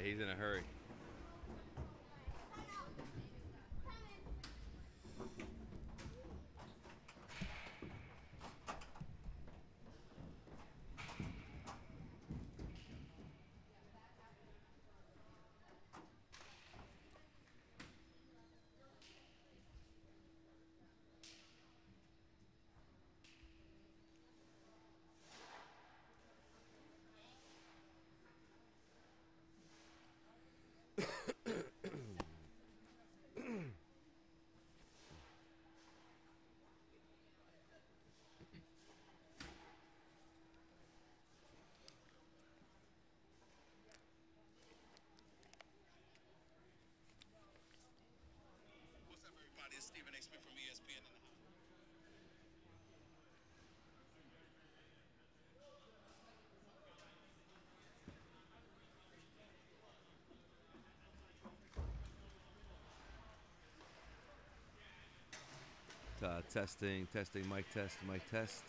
he's in a hurry. What's up, everybody? It's Stephen A. Smith from ESPN in the house. Testing, mic test, mic test.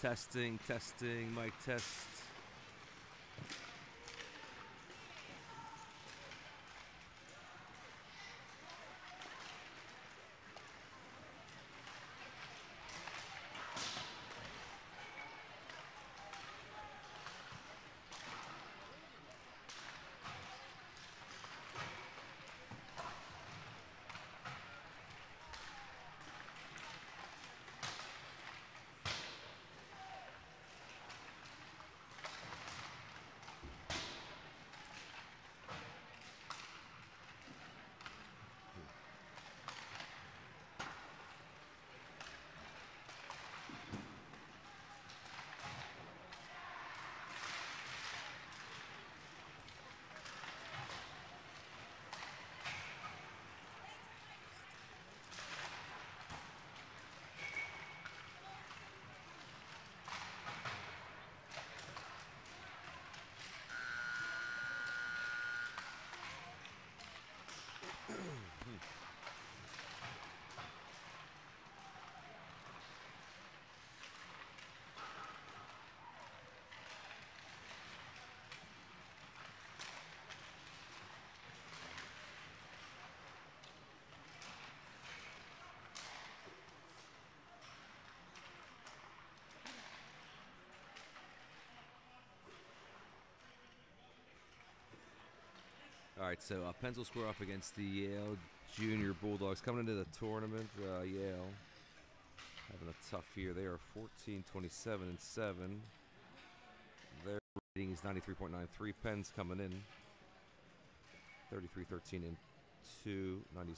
Testing, mic test. All right, so Penns will square up against the Yale Junior Bulldogs coming into the tournament. Yale having a tough year. They are 14-27-7. They're He's 93.93. Pens coming in 33.13 and 2, 97.61.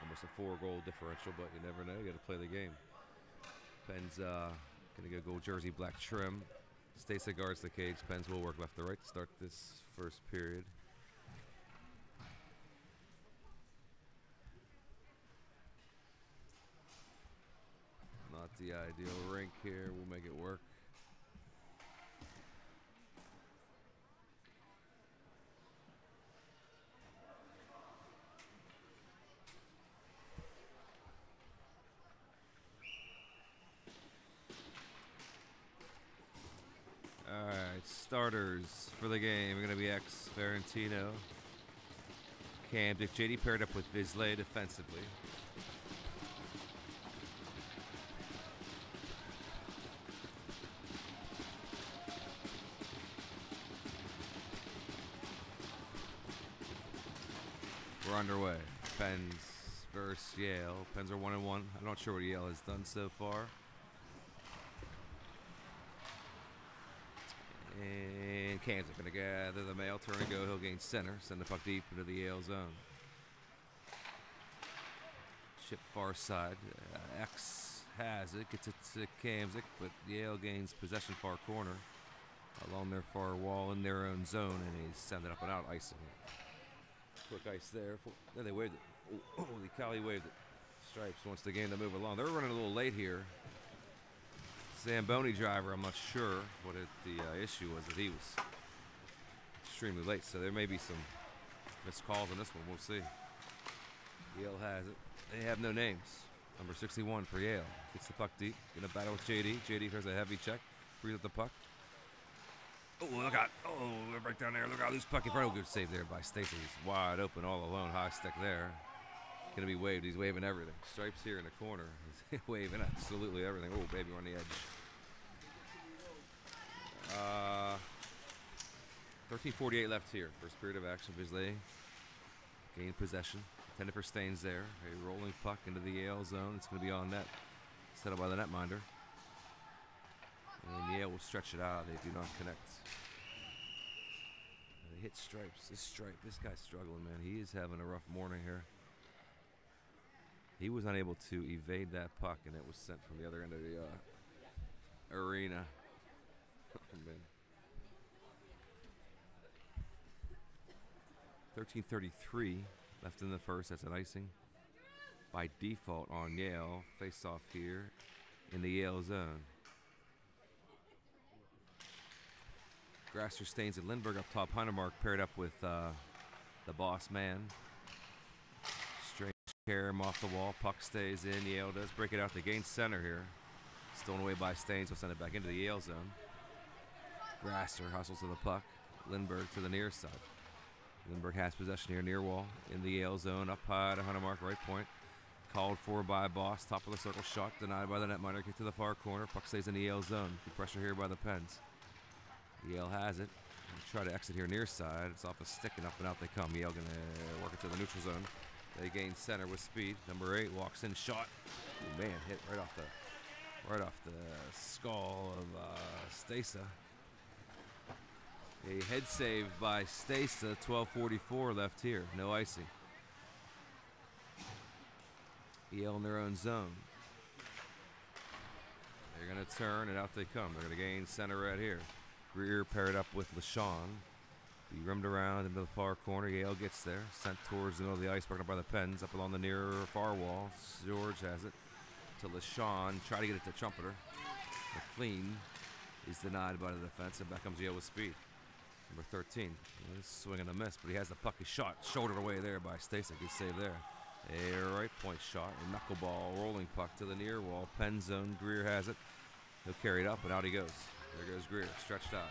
Almost a 4-goal differential, but you never know. You got to play the game. Pens gonna go gold jersey, black trim. Stacey guards the cage. Pens will work left to right to start this first period. Not the ideal rink here. We'll make it work. All right, starters for the game are going to be X, Ferentino, Cam, Dick, JD paired up with Vizlay defensively. We're underway. Pens versus Yale. Pens are 1-1. I'm not sure what Yale has done so far. And Cam's going to gather the mail, turn and go. He'll gain center, send the puck deep into the Yale zone. Chip far side. X has it, gets it to Kamzik, but Yale gains possession far corner along their far wall in their own zone, and he's sending up and out, icing it. Quick ice there. Then they waved it. Oh, holy cow, he waved it. Stripes wants the game to move along. They're running a little late here. Zamboni driver, I'm not sure what the issue was, that he was extremely late, so there may be some missed calls on this one. We'll see. Yale has it. They have no names. Number 61 for Yale. Gets the puck deep. Gonna battle with JD. JD throws a heavy check. Frees up the puck. Oh, look out. Oh, right down there. Look out. Loose puck in front. Oh, good save there by Stacey. He's wide open all alone. High stick there. Gonna be waved. He's waving everything. Stripes here in the corner. He's waving absolutely everything. Oh, baby, we're on the edge. 13:48 left here. First period of action. Vizlay gained possession. Intended for Staines there. A rolling puck into the Yale zone. It's going to be on net. Set up by the netminder. And Yale will stretch it out. They do not connect. They hit Stripes. This guy's struggling, man. He is having a rough morning here. He was unable to evade that puck, and it was sent from the other end of the arena. Oh, man. 13:33 left in the first. That's an icing by default on Yale. Face off here in the Yale zone. Grasser, Staines, and Lindbergh up top. Heinemark paired up with the boss man. Strange carry him off the wall. Puck stays in. Yale does break it out to gain center here. Stolen away by Staines. Will send it back into the Yale zone. Grasser hustles to the puck. Lindbergh to the near side. Lindbergh has possession here, near wall, in the Yale zone, up high to Heinemark, right point. Called for by Boss, top of the circle shot, denied by the netminder, kick to the far corner. Puck stays in the Yale zone. Good pressure here by the Pens. Yale has it. Try to exit here near side. It's off a stick and up and out they come. Yale gonna work it to the neutral zone. They gain center with speed. Number 8 walks in, shot. Ooh, man, hit right off the skull of Stacey. A head save by Stacey. 12:44 left here. No icing. Yale in their own zone. They're going to turn, and out they come. They're going to gain center right here. Greer paired up with LaShawn. Be rimmed around into the far corner. Yale gets there. Sent towards the middle of the ice, broken up by the Pens. Up along the near far wall. George has it to LaShawn. Try to get it to Trumpeter. McLean is denied by the defense, and back comes Yale with speed. Number 13. Swing and a miss, but he has the puck. He shot. Shouldered away there by Stacey. Good save there. A right point shot. A knuckleball rolling puck to the near wall. Pen zone. Greer has it. He'll carry it up, and out he goes. There goes Greer. Stretched out.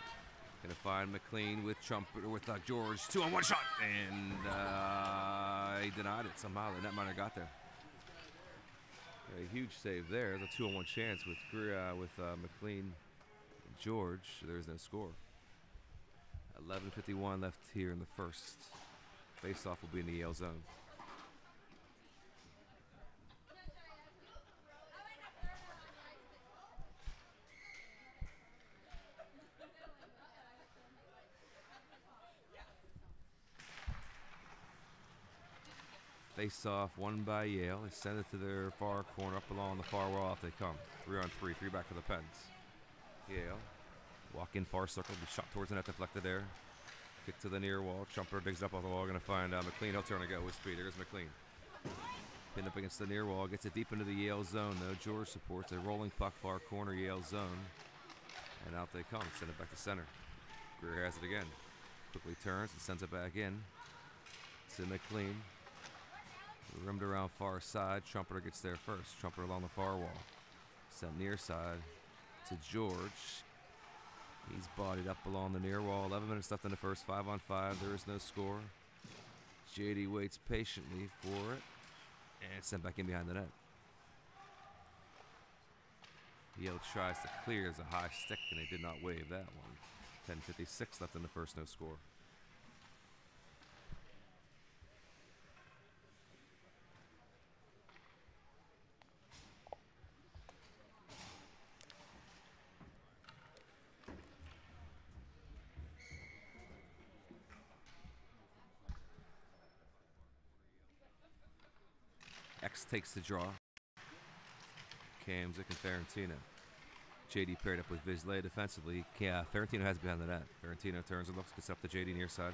Gonna find McLean with Trumpeter with George. 2-on-1 shot. And he denied it somehow. The netminder got there. A huge save there. There's a 2-on-1 chance with Greer, with McLean and George. There's no score. 11:51 left here in the first. Face-off will be in the Yale zone. Face-off won by Yale. They send it to their far corner up along the far wall. If they come 3-on-3, 3 back for the Pens. Yale walk in far circle, be shot towards the net, deflected there. Kick to the near wall. Trumper digs up off the wall. Going to find McLean. He'll turn and go with speed. Here's McLean. Pinned up against the near wall. Gets it deep into the Yale zone, though. George supports a rolling puck, far corner, Yale zone. And out they come. Send it back to center. Greer has it again. Quickly turns and sends it back in to McLean. Rimmed around far side. Trumpeter gets there first. Trumpeter along the far wall. Sent near side to George. He's bodied up along the near wall. 11 minutes left in the first. 5-on-5. There is no score. JD waits patiently for it. And sent back in behind the net. Yale tries to clear as a high stick, and they did not wave that one. 10:56 left in the first. No score. X takes the draw. Kamzik and Ferentino. JD paired up with Vizley defensively. Ferentino has behind the net. Ferentino turns and looks, gets up to JD near side.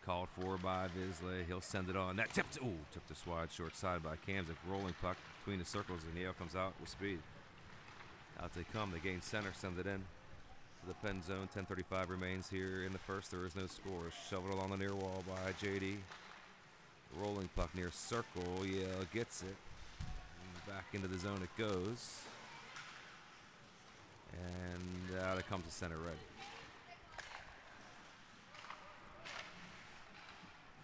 Called for by Vizley. He'll send it on. That tipped. Ooh, tipped this wide short side by Kamzik. Rolling puck between the circles, and Yale comes out with speed. Out they come. They gain center, send it in to the Penn zone. 10:35 remains here in the first. There is no score. Shoveled along the near wall by JD. Rolling puck near circle. Yale gets it. And back into the zone it goes. And out it comes to center red.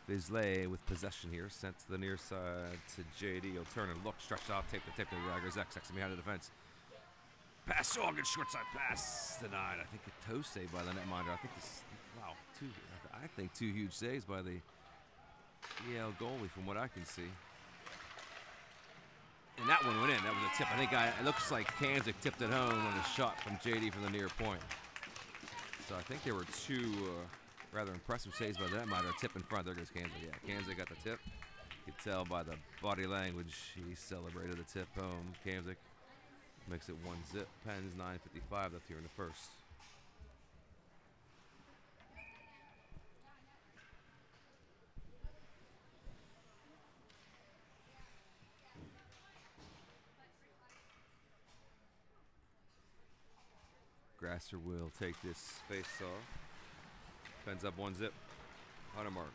Vizley with possession here. Sent to the near side to JD. He'll turn and look. Stretched out. Tape to Raggers. X behind the defense. Pass. Oh, good short side pass. Denied. I think a toe save by the netminder. I think this. Wow. I think two huge saves by the Yale goalie from what I can see. And that one went in. That was a tip. I think it looks like Kamzik tipped it home on a shot from JD from the near point. So I think there were two rather impressive saves by the netminder. A tip in front. There goes Kamzik. Yeah, Kamzik got the tip. You could tell by the body language he celebrated the tip home. Kamzik makes it 1-0. Pens 9:55 left here in the first. Grasser will take this face off. Pens up 1-0. On a mark.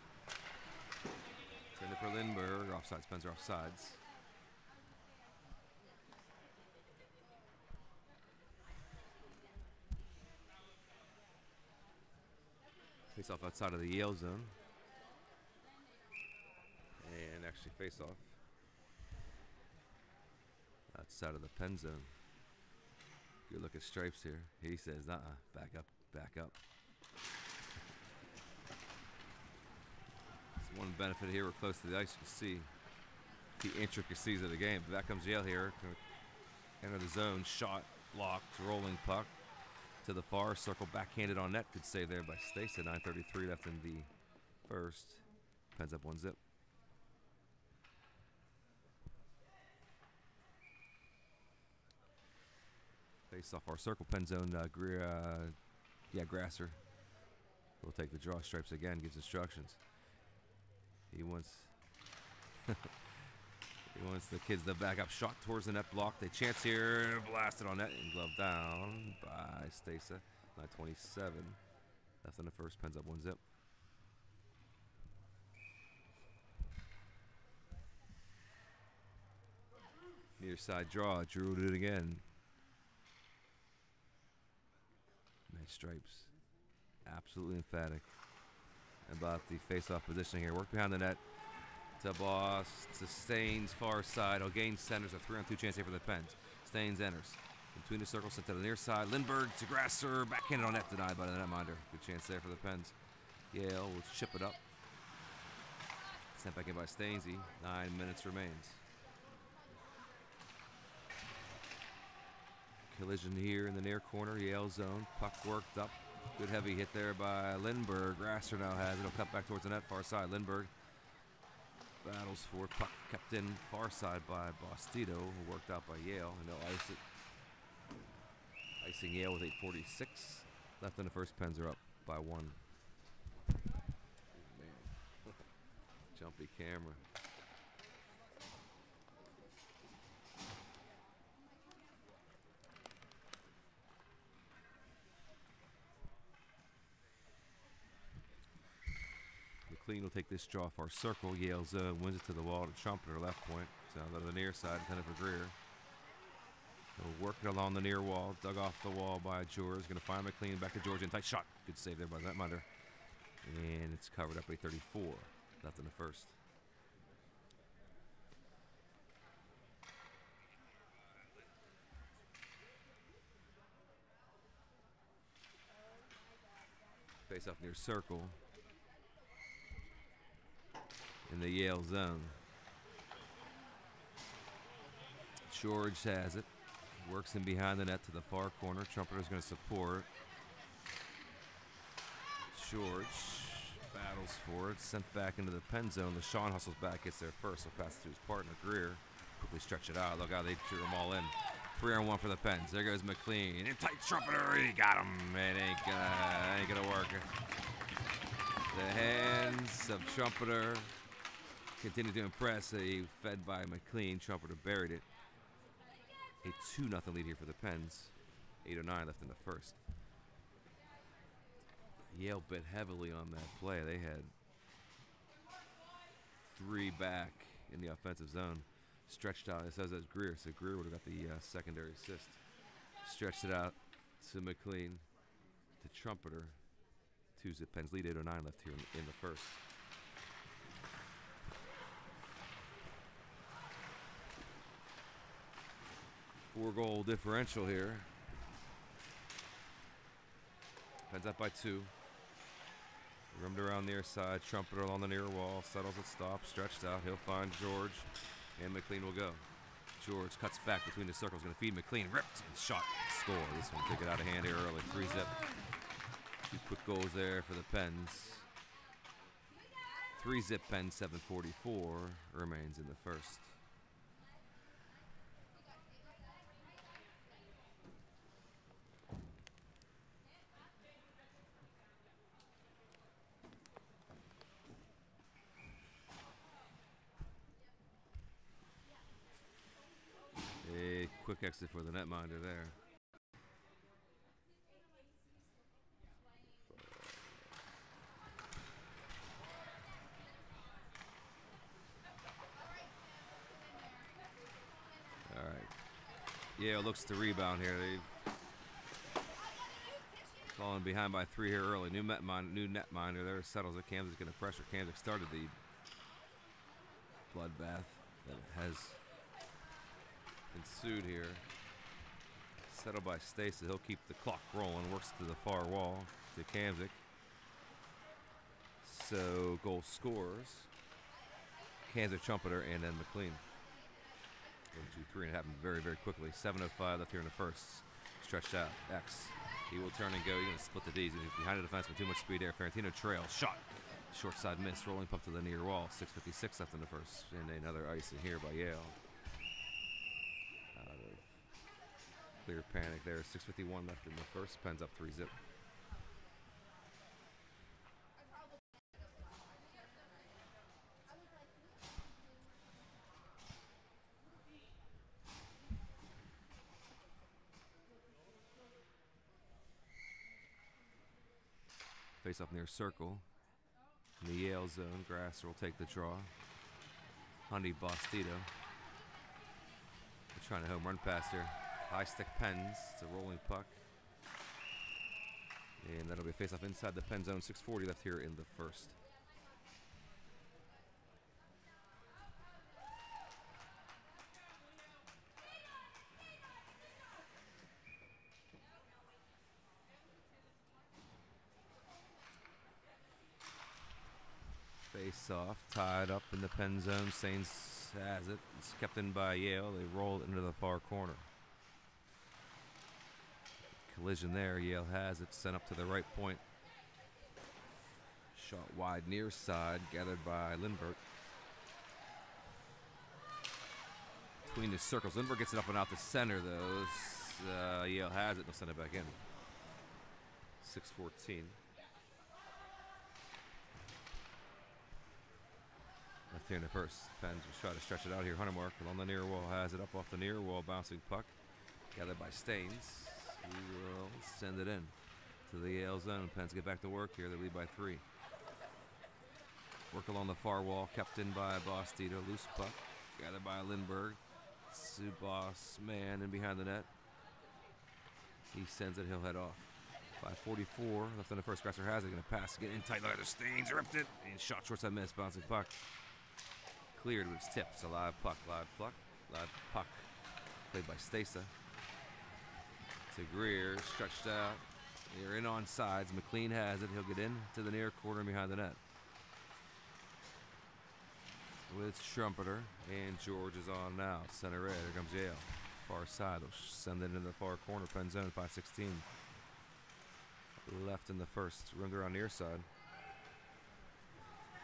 Send it for Lindbergh. Offsides. Pens are offsides. Face off outside of the Yale zone. And actually face off outside of the Penn zone. Good look at Stripes here. He says, back up, back up. That's one benefit here. We're close to the ice. You can see the intricacies of the game. Back comes Yale here. Enter the zone. Shot, blocked, rolling puck to the far circle. Backhanded on net. Good save there by Stacey. 9:33 left in the first. Pens up 1-0. Face off our circle. Pen zone. Grasser will take the draw. Stripes again. Gives instructions. He wants the kids to back up. Shot towards the net. Blocked. A chance here. Blasted on net and glove down by Stacey. 9:27 left in the first. Pens up 1-0. Near side draw. Drew did it again. Nice Stripes. Absolutely emphatic about the face-off position here. Work behind the net. To Boss. To Staines, far side. O'Gain centers a 3-on-2 chance here for the Pens. Staines enters. Between the circles, sent to the near side. Lindbergh to Grasser. Backhanded on net. Denied by the netminder. Good chance there for the Pens. Yale will chip it up. Sent back in by Stainsey. 9 minutes remains. Collision here in the near corner. Yale zone. Puck worked up. Good heavy hit there by Lindbergh. Grasser now has it. It'll cut back towards the net. Far side. Lindbergh battles for it. Puck kept in far side by Bastido, who worked out by Yale. And they'll ice it. Icing Yale with 8:46 left in the first. Pens are up by 1. Man. Jumpy camera. McLean will take this draw for a circle. Yale's wins it to the wall to Trumpeter, left point. So on the near side, intended for Greer. He'll work it along the near wall. Dug off the wall by George. Going to find McLean. Back to George. And tight shot. Good save there by Netminder. And it's covered up by 34 left in the first. Face off near circle. In the Yale zone. George has it. Works in behind the net to the far corner. Trumpeter's going to support. George battles for it. Sent back into the pen zone. The Sean hustles back. Gets there first. He'll pass it to his partner, Greer. Quickly stretch it out. Look how they threw them all in. 3-on-1 for the Pens. There goes McLean. And tight Trumpeter. He got him. It ain't gonna work. The hands of Trumpeter continue to impress. He fed by McLean. Trumpeter buried it. A 2-0 lead here for the Pens. 8:09 left in the first. Yale bit heavily on that play. They had 3 back in the offensive zone. Stretched out. It says that's Greer. So Greer would have got the secondary assist. Stretched it out to McLean. To Trumpeter. 2-zip Pens lead. 8:09 left here in the first. Four-goal differential here. Pens up by 2. Rimmed around near side. Trumpeter on the near wall. Settles it. Stops. Stretched out. He'll find George. And McLean will go. George cuts back between the circles. Going to feed McLean. Ripped and shot. Score. This one take it out of hand here early. 3-zip. 2 quick goals there for the Pens. 3-zip Pens. 7:44 remains in the first. A quick exit for the netminder there. All right. Yale looks to rebound here. They've fallen behind by 3 here early. New netminder there settles it. Kansas going to pressure. Kansas started the bloodbath that has ensued here. Settled by Stacy. He'll keep the clock rolling. Works to the far wall to Kamzik. So goal scores. Kansas, Trumpeter, and then McLean. 1, 2, 3, and it happened very, very quickly. 7:05 left here in the first. Stretched out. X. He will turn and go. He's going to split the D's. He's behind the defense with too much speed there. Ferrantino trails. Shot. Short side miss. Rolling puck to the near wall. 6:56 left in the first. And another icing here by Yale. Clear panic there. 6:51 left in the first. Pens up 3-zip. Face up near circle. In the Yale zone. Grasser will take the draw. Honey Bastido. They're trying to home run pass here. High stick Pens. It's a rolling puck. And that'll be a face-off inside the pen zone. 6:40 left here in the first. Face off, tied up in the pen zone. Saints has it. It's kept in by Yale. They roll it into the far corner. Collision there. Yale has it. Sent up to the right point. Shot wide near side. Gathered by Lindbergh. Between the circles. Lindbergh gets it up and out the center, though. Yale has it. They'll send it back in. 6:14. Left here in the first. Pens will try to stretch it out here. Huntermark along the near wall has it up off the near wall. Bouncing puck. Gathered by Staines. He will send it in to the Yale zone. Pens get back to work here. They lead by 3. Work along the far wall. Kept in by Bostito. Loose puck. Gathered by Lindbergh. Subas man in behind the net. He sends it. He'll head off. 5:44 left in the first. Grasser has it. Going to pass. Get in tight. Leather. Staines ripped it. And shot short side miss. Bouncing puck. Cleared with his tips. A live puck. Live puck. Played by Stasa. To Greer. Stretched out. They're in on sides. McLean has it. He'll get in to the near corner behind the net. With Trumpeter. And George is on now. Center red. Here comes Yale. Far side. They'll send it into the far corner. Pen zone. 5:16. Left in the first. Rimmed around near side.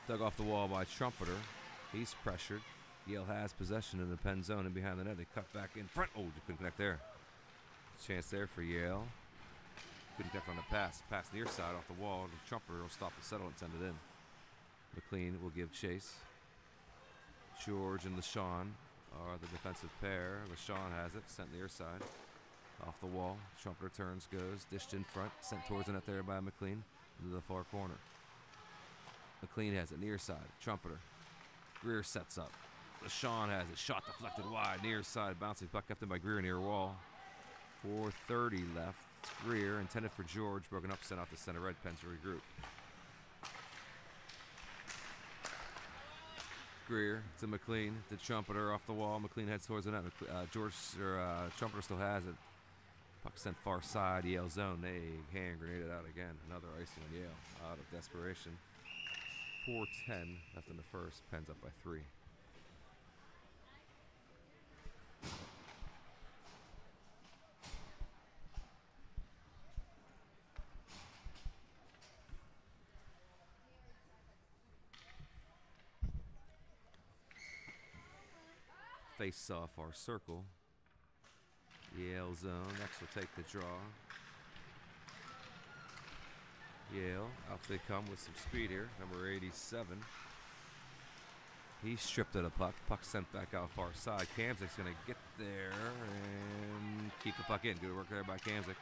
Dug off the wall by Trumpeter. He's pressured. Yale has possession in the pen zone and behind the net. They cut back in front. Oh, you couldn't connect there. Chance there for Yale. Couldn't connect on the pass. Pass near side off the wall. The Trumpeter will stop and settle and send it in. McLean will give chase. George and LeSean are the defensive pair. LeSean has it. Sent near side. Off the wall. Trumpeter turns, goes. Dished in front. Sent towards the net there by McLean. Into the far corner. McLean has it near side. Trumpeter. Greer sets up. LeSean has it. Shot deflected wide. Near side. Bouncing puck kept in by Greer near wall. 4:30 left. Greer intended for George. Broken up. Sent out to center red. Pens to regroup. Greer to McLean. To Trumpeter off the wall. McLean heads towards the net. Trumpeter still has it. Puck sent far side. Yale zone. They hand grenaded out again. Another icing on Yale. Out of desperation. 4:10 left in the first. Pens up by 3. Face off our circle. Yale zone. Next will take the draw. Yale, out they come with some speed here. Number 87. He stripped of the puck. Puck sent back out far side. Kamzik's going to get there and keep the puck in. Good work there by Kamzik.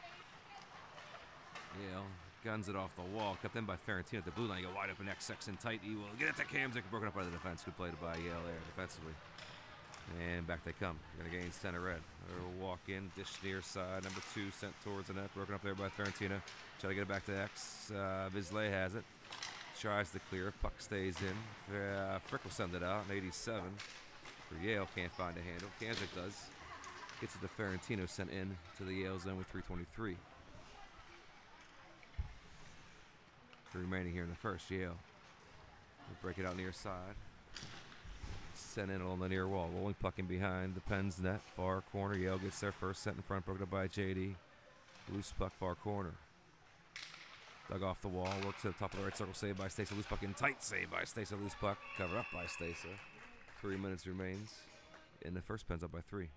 Yale guns it off the wall. Kept in by Ferentino at the blue line. Go wide open next section tight. He will get it to Kamzik. Broken up by the defense. Good play by Yale there defensively. And back they come. Going to gain center red. They'll walk in. Dish near side. Number 2 sent towards the net. Broken up there by Ferentino. Try to get it back to X. Bisley has it. Tries to clear. Puck stays in. Frick will send it out. An 87 for Yale. Can't find a handle. Kamzik does. Gets it to Ferentino. Sent in to the Yale zone with 3:23. Remaining here in the first. Yale will break it out near side. Sent in along the near wall. Rolling puck in behind the Pens net. Far corner. Yale gets there first. Sent in front. Broken up by JD. Loose puck far corner. Dug off the wall. Works to the top of the right circle. Saved by Stasa. Loose puck in tight. Saved by Stasa. Loose puck. Covered up by Stasa. 3 minutes remains. In the first. Pens up by 3.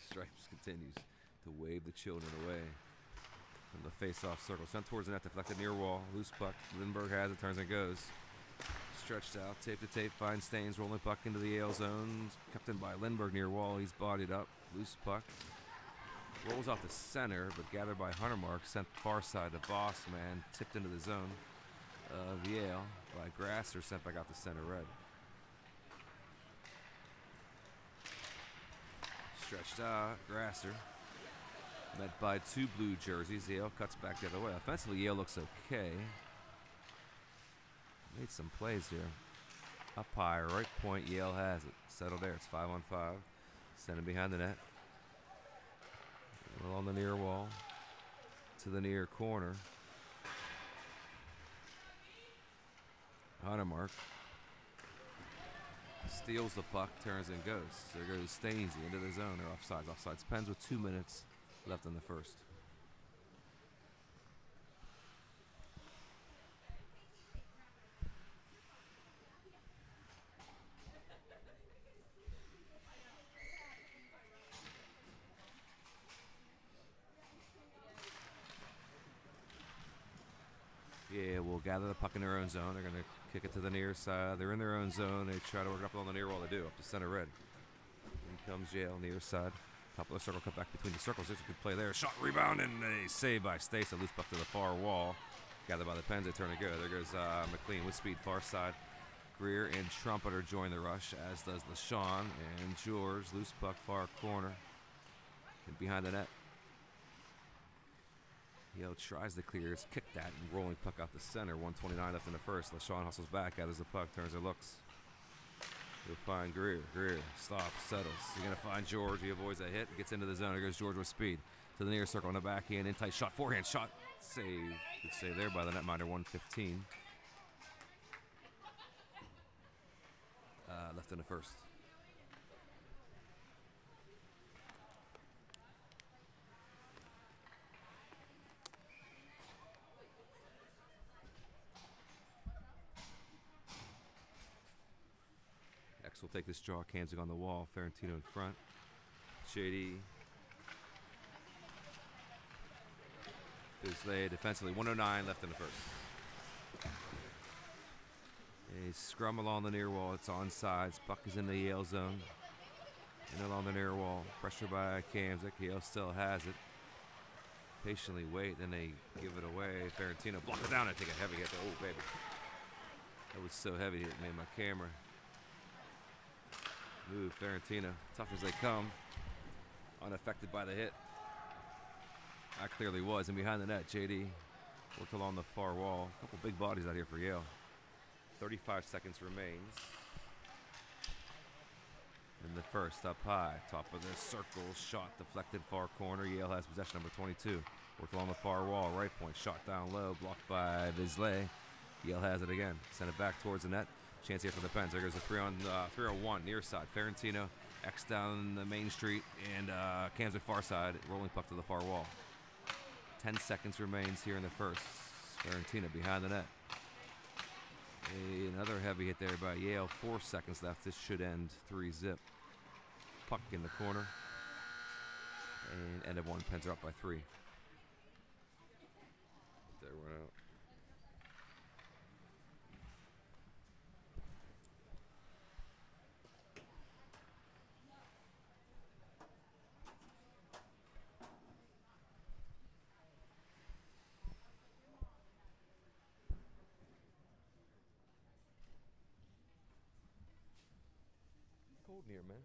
Stripes continues to wave the children away from the face-off circle. Sent towards the net, deflected near wall. Loose puck. Lindbergh has it, turns and goes. Stretched out, tape to tape, finds Staines. Rolling puck into the Yale zone. Kept in by Lindbergh near wall. He's bodied up. Loose puck. Rolls off the center, but gathered by Huntermark. Sent far side to Boss, man. Tipped into the zone of Yale by Grasser. Sent back out to center red. Stretched out, Grasser. Met by 2 blue jerseys. Yale cuts back the other way. Offensively, Yale looks okay. They Made some plays here. Up high, right point. Yale has it. Settled there. It's 5-on-5. Send it behind the net. Along the near wall. To the near corner. Huntermark steals the puck, turns and goes. There goes Stainsey into the zone. They're offsides. Offsides. Pens with 2 minutes left in the first. Yeah, we'll gather the puck in their own zone. They're going to kick it to the near side. They're in their own zone. They try to work up on the near wall. They do, up to center red. In comes Yale, near side. Top of the circle, cut back between the circles. There's a good play there. Shot, rebound, and a save by Stace. A loose puck to the far wall. Gathered by the Pens. They turn and go. There goes McLean with speed, far side. Greer and Trumpeter join the rush, as does LaShawn and George. Loose puck, far corner. And behind the net. Yale tries to clear. It's kicked that and rolling puck out the center. 1:29 left in the first. LaShawn hustles back, gathers the puck, turns and looks. He'll find Greer. Greer stops, settles. He's going to find George. He avoids a hit, gets into the zone. Here goes George with speed. To the near circle on the backhand. In tight shot, forehand shot. Save. Good save there by the netminder. 1:15 left in the first. X will take this draw. Kamzig on the wall. Ferentino in front. JD. Bisley defensively. 1:09 left in the first. A scrum along the near wall. It's on sides. Puck is in the Yale zone. And along the near wall. Pressure by Kamzig. Yale still has it. Patiently wait. Then they give it away. Ferentino block it down and take a heavy hit. Oh, baby. That was so heavy it made my camera move. Ferentino. Tough as they come. Unaffected by the hit. I clearly was. And behind the net, JD worked along the far wall. A couple big bodies out here for Yale. 35 seconds remains. In the first, up high. Top of the circle. Shot deflected far corner. Yale has possession, number 22. Worked along the far wall. Right point. Shot down low. Blocked by Bisley. Yale has it again. Send it back towards the net. Chance here for the Pens. There goes a 3-on-1 near side. Ferentino. X down the main street. And Kamzig far side. Rolling puck to the far wall. 10 seconds remains here in the first. Ferentino behind the net. Another heavy hit there by Yale. 4 seconds left. This should end 3-zip. Puck in the corner. And end of one. Pens are up by 3. There went out. Cold in here, man.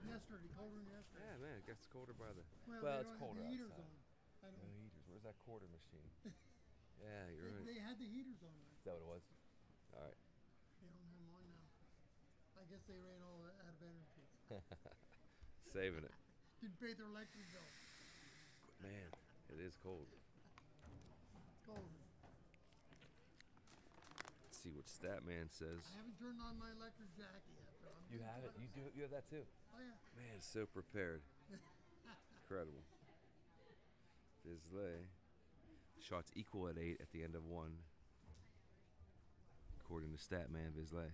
Yesterday, colder than yesterday. Yeah, man, it gets colder by the. Well, Well, they it's don't colder have the heaters outside. on. I No don't, heaters. Where's that quarter machine? Yeah, you're right. they had the heaters on. Right? Is that what it was? All right. They don't have them on now. I guess they ran all out of energy. Saving it. Didn't pay their electric bill. Man, it is cold. Cold. Let's see what Statman says. I haven't turned on my electric jacket yet. But I'm You getting have it? close. You have that too? Oh yeah. Man, so prepared. Incredible. Bisley. Shots equal at 8 at the end of 1. According to Statman, Bisley.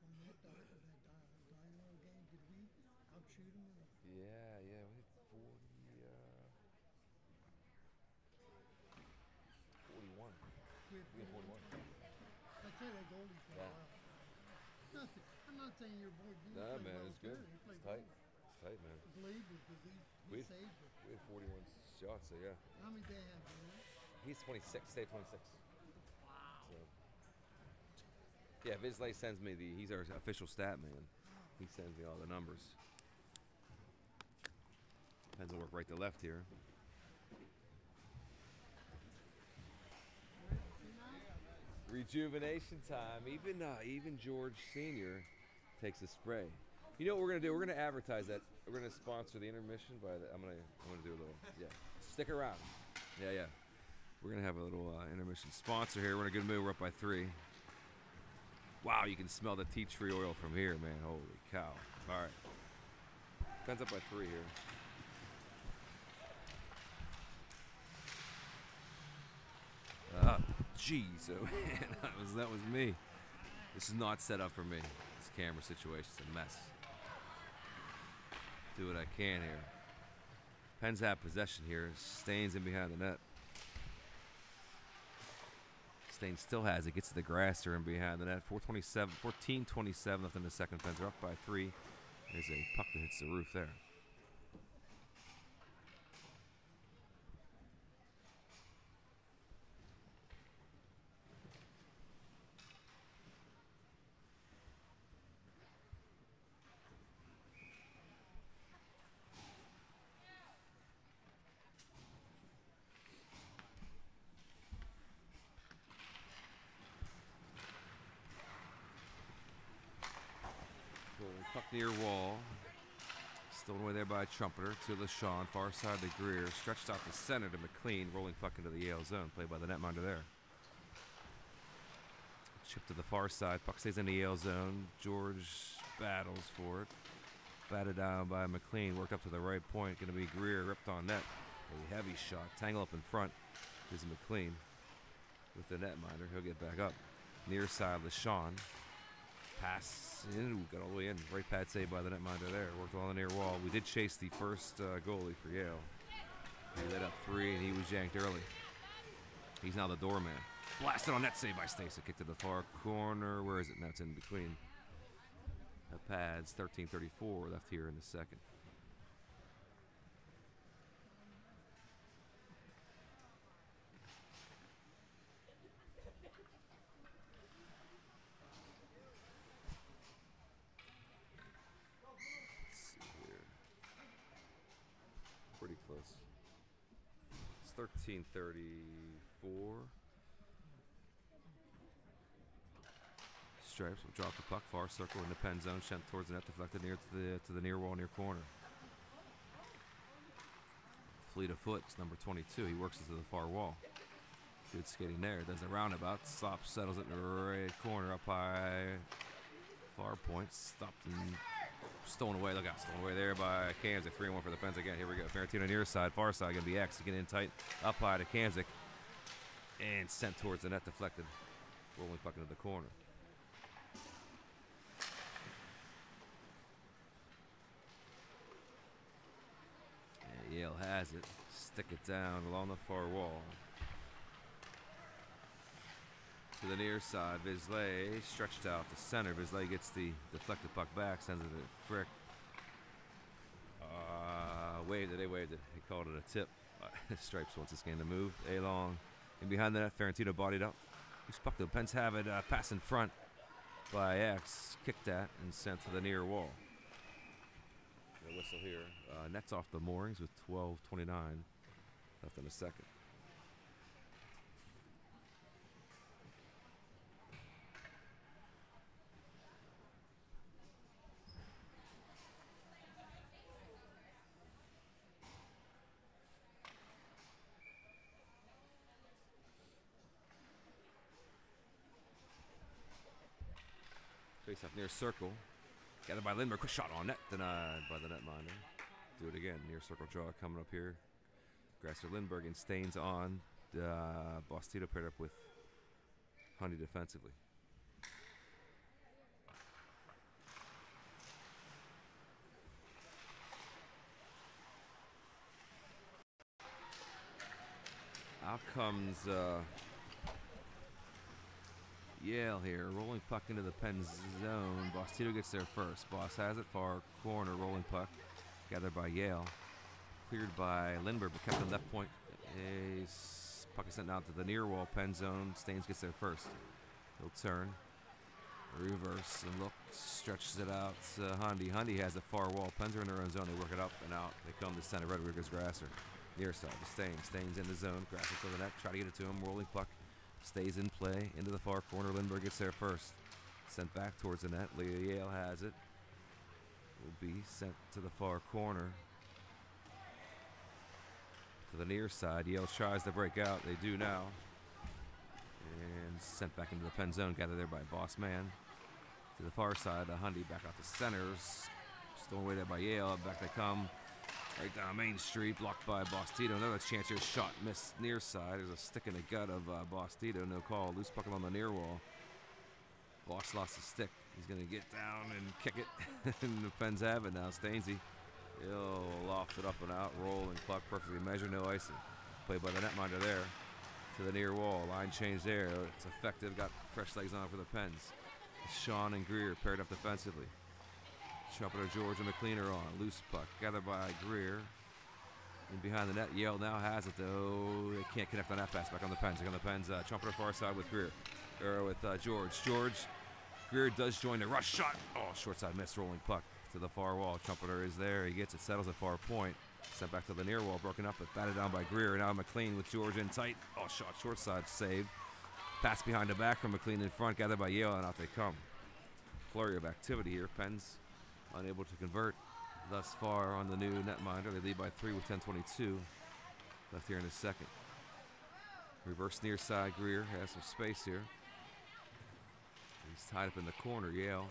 On that dynamo game, did we outshoot them? Yeah, we had 41. We had 41. I'd say that goalie played Yeah. well. I'm not saying your boy didn't Nah, play man, well it's good. too. He played It's tight. well. It's tight, man. Believed it because he We- saved it. We had 41 shots, so yeah. How many they have, you know? He's 26, stay 26. Wow. So. Yeah, Bisley sends me he's our official stat man. He sends me all the numbers. Work right to left here. Rejuvenation time. Even George Senior takes a spray. You know what we're gonna do? We're gonna advertise that. We're gonna sponsor the intermission by the. I'm gonna do a little. Yeah. Stick around. Yeah. We're gonna have a little intermission sponsor here. We're in a good mood. We're up by 3. Wow, you can smell the tea tree oil from here, man. Holy cow! All right. Penn's up by 3 here. Jeez, oh man, that was me. This is not set up for me. This camera situation's a mess. Do what I can here. Penn's have possession here. Staines in behind the net. Staines still has it. Gets to the grass here in behind the net. 14:27 left in the second. Pens are up by 3. There's a puck that hits the roof there. Puck near wall. Stolen away there by Trumpeter to LaShawn. Far side to Greer. Stretched out the center to McLean. Rolling puck into the Yale zone. Played by the netminder there. Chip to the far side. Puck stays in the Yale zone. George battles for it. Batted down by McLean. Worked up to the right point. Going to be Greer. Ripped on net. A heavy shot. Tangle up in front is McLean. With the netminder. He'll get back up. Near side LaShawn. Pass in. Ooh, got all the way in. Right pad save by the netminder there. Worked on the near wall. We did chase the first goalie for Yale. He let up 3 and he was yanked early. He's now the doorman. Blasted on net save by Stacey. Kick to the far corner. Where is it? Now it's in between. The pads. 13:34 left here in the second. Pretty close. It's 13:34. Stripes will drop the puck, far circle in the pen zone, sent towards the net, deflected near to the near wall, near corner. Fleet of foot, it's number 22. He works into the far wall. Good skating there. Does the roundabout, stops, settles it in the right corner, up high, far point, stopped and stolen away. Look out, stolen away there by Kamzik. 3-1 for the Pens again. Here we go. Ferentino near side, far side, gonna be X. Get in tight, up high to Kamzik, and sent towards the net, deflected. Rolling puck into the corner. And Yale has it. Stick it down along the far wall. To the near side, Vizlay stretched out to center. Vizlay gets the deflected puck back, sends it to Frick. Waved it, they waved it. He called it a tip. Stripes wants this game to move. A-long. And behind the net, Ferentino bodied up. Loose puck, the Pens have it. Pass in front by X. Kicked at and sent to the near wall. The whistle here. Nets off the moorings with 12:29 left in the second. Face off near circle. Gathered by Lindbergh. Quick shot on net. Denied by the netminder. Do it again. Near circle draw coming up here. Grasser, Lindbergh, and Staines on. Bostito paired up with Honey defensively. Out comes Yale here, rolling puck into the Pens zone. Bostito gets there first. Boss has it, far corner, rolling puck. Gathered by Yale. Cleared by Lindbergh, but kept on left point. Puck is sent out to the near wall, Pen zone. Staines gets there first. He'll turn. Reverse and look, stretches it out. Hundy. Hundy has a far wall. Pens are in their own zone. They work it up and out. They come to center. Redwigger's Grasser. Near side to Staines. Staines in the zone. Grasser to the net. Try to get it to him. Rolling puck. Stays in play. Into the far corner. Lindbergh gets there first. Sent back towards the net. Yale has it. Will be sent to the far corner. To the near side. Yale tries to break out. They do now. And sent back into the pen zone. Gathered there by Boss Man. To the far side, Hundy back out to centers. Stolen away there by Yale. Back they come. Right down Main Street. Blocked by Boss Tito. Another chance here. Shot missed near side. There's a stick in the gut of Boss Tito. No call. Loose puck on the near wall. Boss lost his stick. He's going to get down and kick it. And the Pens have it now. Stainsy. He'll loft it up and out. Rolling puck. Perfectly measured. No icing. Played by the netminder there. To the near wall. Line change there. It's effective. Got fresh legs on for the Pens. Sean and Greer paired up defensively. Trumpeter, George, and McLean are on. Loose puck. Gathered by Greer. And behind the net, Yale now has it, though. They can't connect on that pass. Back on the Pens. Back on the Pens. Trumpeter far side with Greer. Or with George. Greer does join the rush shot. Oh, short side miss. Rolling puck to the far wall. Trumpeter is there. He gets it. Settles at far point. Sent back to the near wall. Broken up, but batted down by Greer. Now McLean with George in tight. Oh, shot. Short side save. Pass behind the back from McLean in front. Gathered by Yale, and out they come. Flurry of activity here. Pens unable to convert thus far on the new netminder. They lead by 3 with 10:22 left here in the second. Reverse near side. Greer has some space here. He's tied up in the corner. Yale.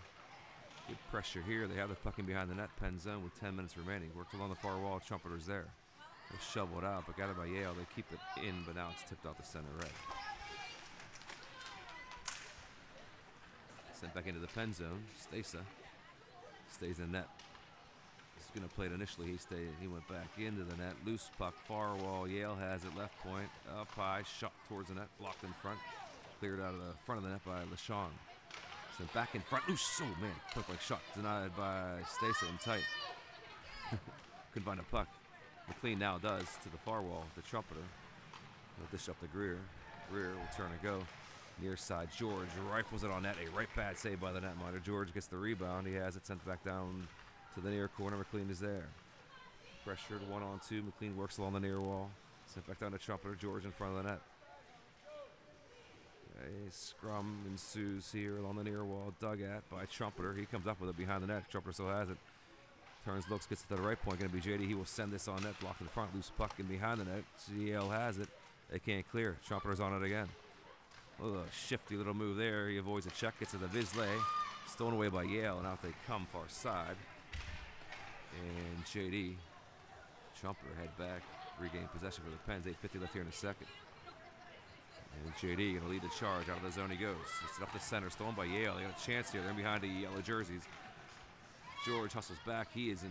Good pressure here. They have the puck in behind the net. Pen zone with 10 minutes remaining. Worked along the far wall. Trumpeter's there. They shovel it out, but gathered by Yale. They keep it in, but now it's tipped out the center right. Sent back into the pen zone. Stasa stays in net. He's going to play it initially. He went back into the net. Loose puck, far wall. Yale has it. Left point. Up high. Shot towards the net. Blocked in front. Cleared out of the front of the net by LeSean. Sent back in front. Ooh, so man. Point blank shot. Denied by Stasa in tight. Couldn't find a puck. McLean now does to the far wall. The Trumpeter. He'll dish up to Greer. Greer will turn and go. Near side, George rifles it on net. A right pad save by the netminder. George gets the rebound. He has it sent back down to the near corner. McLean is there. Pressured 1-on-2. McLean works along the near wall. Sent back down to Trumpeter. George in front of the net. A scrum ensues here along the near wall. Dug at by Trumpeter. He comes up with it behind the net. Trumpeter still has it. Turns, looks, gets to the right point. Going to be JD. He will send this on net. Blocked in front. Loose puck in behind the net. CL has it. They can't clear. Trumpeter's on it again. A shifty little move there. He avoids a check. Gets to the Vizsla. Stolen away by Yale. And out they come far side. And JD. Trumpeter head back. Regain possession for the Pens. 8:50 left here in the second. And JD going to lead the charge. Out of the zone he goes. It's up the center. Stolen by Yale. They got a chance here. They're behind the yellow jerseys. George hustles back. He is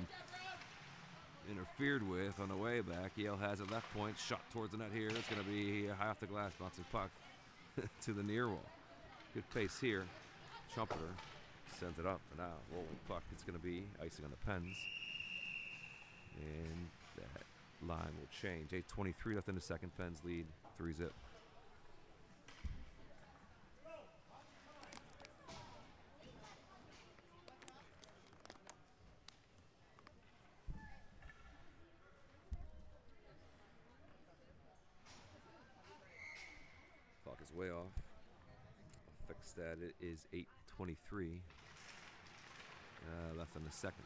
interfered with on the way back. Yale has it left point. Shot towards the net here. It's going to be high off the glass. Bouncing puck to the near wall. Good pace here. Trumpeter sends it up. And now rolling puck. It's going to be icing on the Pens. And that line will change. 8:23 left in the second. Pens lead 3-0. Clock is way off. Fixed that. It is 8:23 left in the second.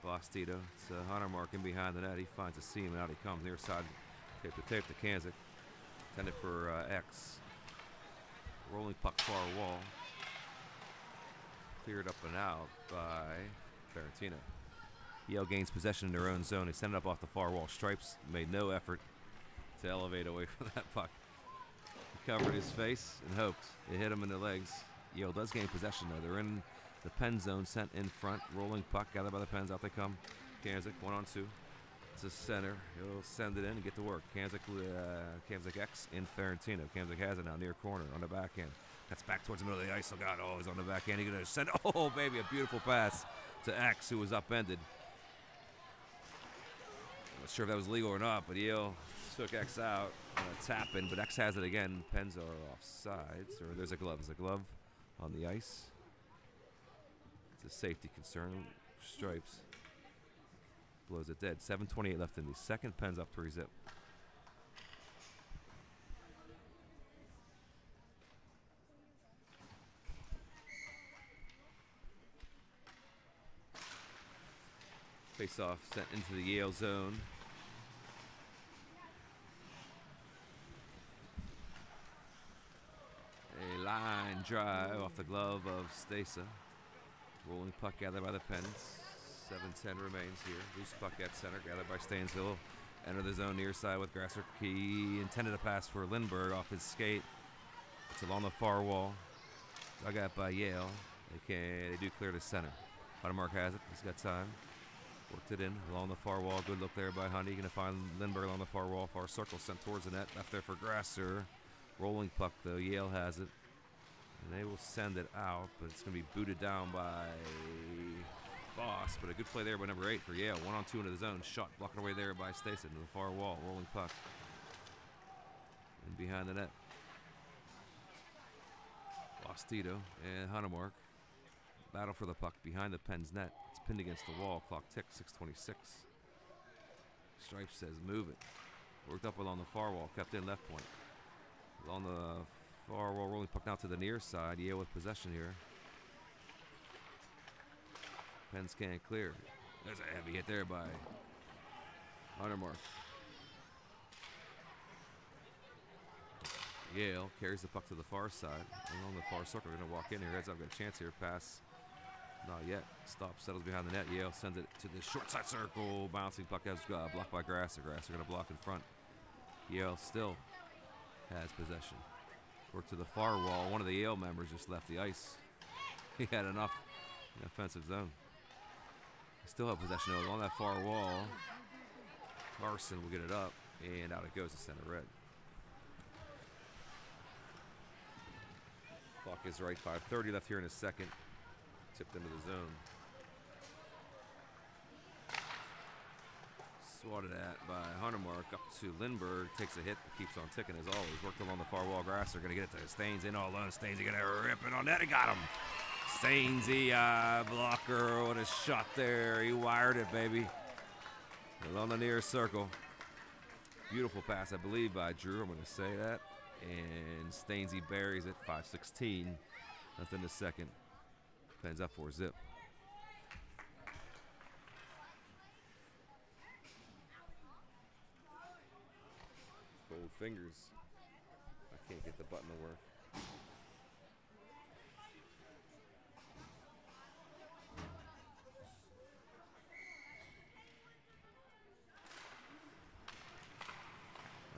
Boss Tito. It's Hunter marking behind the net. He finds a seam and out he comes. Near side. Tape to Kanzik. Intended for X. Rolling puck far wall. Cleared up and out by Ferentino. Yale gains possession in their own zone. They send it up off the far wall. Stripes made no effort to elevate away from that puck. He covered his face and hoped it hit him in the legs. Yale does gain possession though. They're in the Pen zone, sent in front. Rolling puck, gathered by the Pens. Out they come. Kanzik, 1-on-2. It's a center. He'll send it in and get to work. Kanzik X in Ferentino. Kanzik has it now, near corner, on the backhand. Cuts back towards the middle of the ice. Oh, God. Oh, he's on the backhand. He's going to send. Oh, baby, a beautiful pass to X, who was upended. I'm not sure if that was legal or not, but Yale took X out. Tap in, but X has it again. Pens are offsides. Or there's a glove. There's a glove on the ice. It's a safety concern. Stripes. Blows it dead. 7:28 left in the second. Pens up 3-zip. Face-off sent into the Yale zone. A line drive off the glove of Stasa. Rolling puck gathered by the Pens. 7:10 remains here. Loose puck at center, gathered by Stanesville. Enter the zone near side with Grasser. He intended a pass for Lindbergh off his skate. It's along the far wall. Dug out by Yale. They do clear to center. Huntermark has it. He's got time. Worked it in along the far wall. Good look there by Hundy. Going to find Lindbergh on the far wall. Far circle sent towards the net. Left there for Grasser. Rolling puck though. Yale has it. And they will send it out, but it's going to be booted down by Boss. But a good play there by number 8 for Yale. 1-on-2 into the zone. Shot blocked away there by Stason to the far wall. Rolling puck. And behind the net. Lost Tito and Huntermark. Battle for the puck behind the Pens net. It's pinned against the wall. Clock ticks. 6:26. Stripes says move it. Worked up along the far wall. Kept in left point. On the far wall, rolling puck now to the near side. Yale with possession here. Pens can't clear. There's a heavy hit there by Huntermark. Yale carries the puck to the far side. Along the far circle, going to walk in here. Heads up, got a chance here. Pass. Not yet. Stop, settles behind the net. Yale sends it to the short side circle. Bouncing puck has blocked by Grasser. Grasser going to block in front. Yale still has possession. Work to the far wall. One of the Yale members just left the ice. He had enough in the offensive zone. They still have possession though. On that far wall. Carson will get it up, and out it goes to center red. Clock is right. 5:30 left here in a second. Tipped into the zone. Swatted at by Huntermark up to Lindbergh. Takes a hit, but keeps on ticking as always. Worked along the far wall. Grasser going to get it to Staines in all alone. Staines going to rip it on net. He got him. Stainesy blocker. What a shot there. He wired it, baby. Along the near circle. Beautiful pass, I believe, by Drew. I'm going to say that. And Stainesy buries it. 5:16. Nothing to second. Pens up 4-zip. Cold fingers. I can't get the button to work.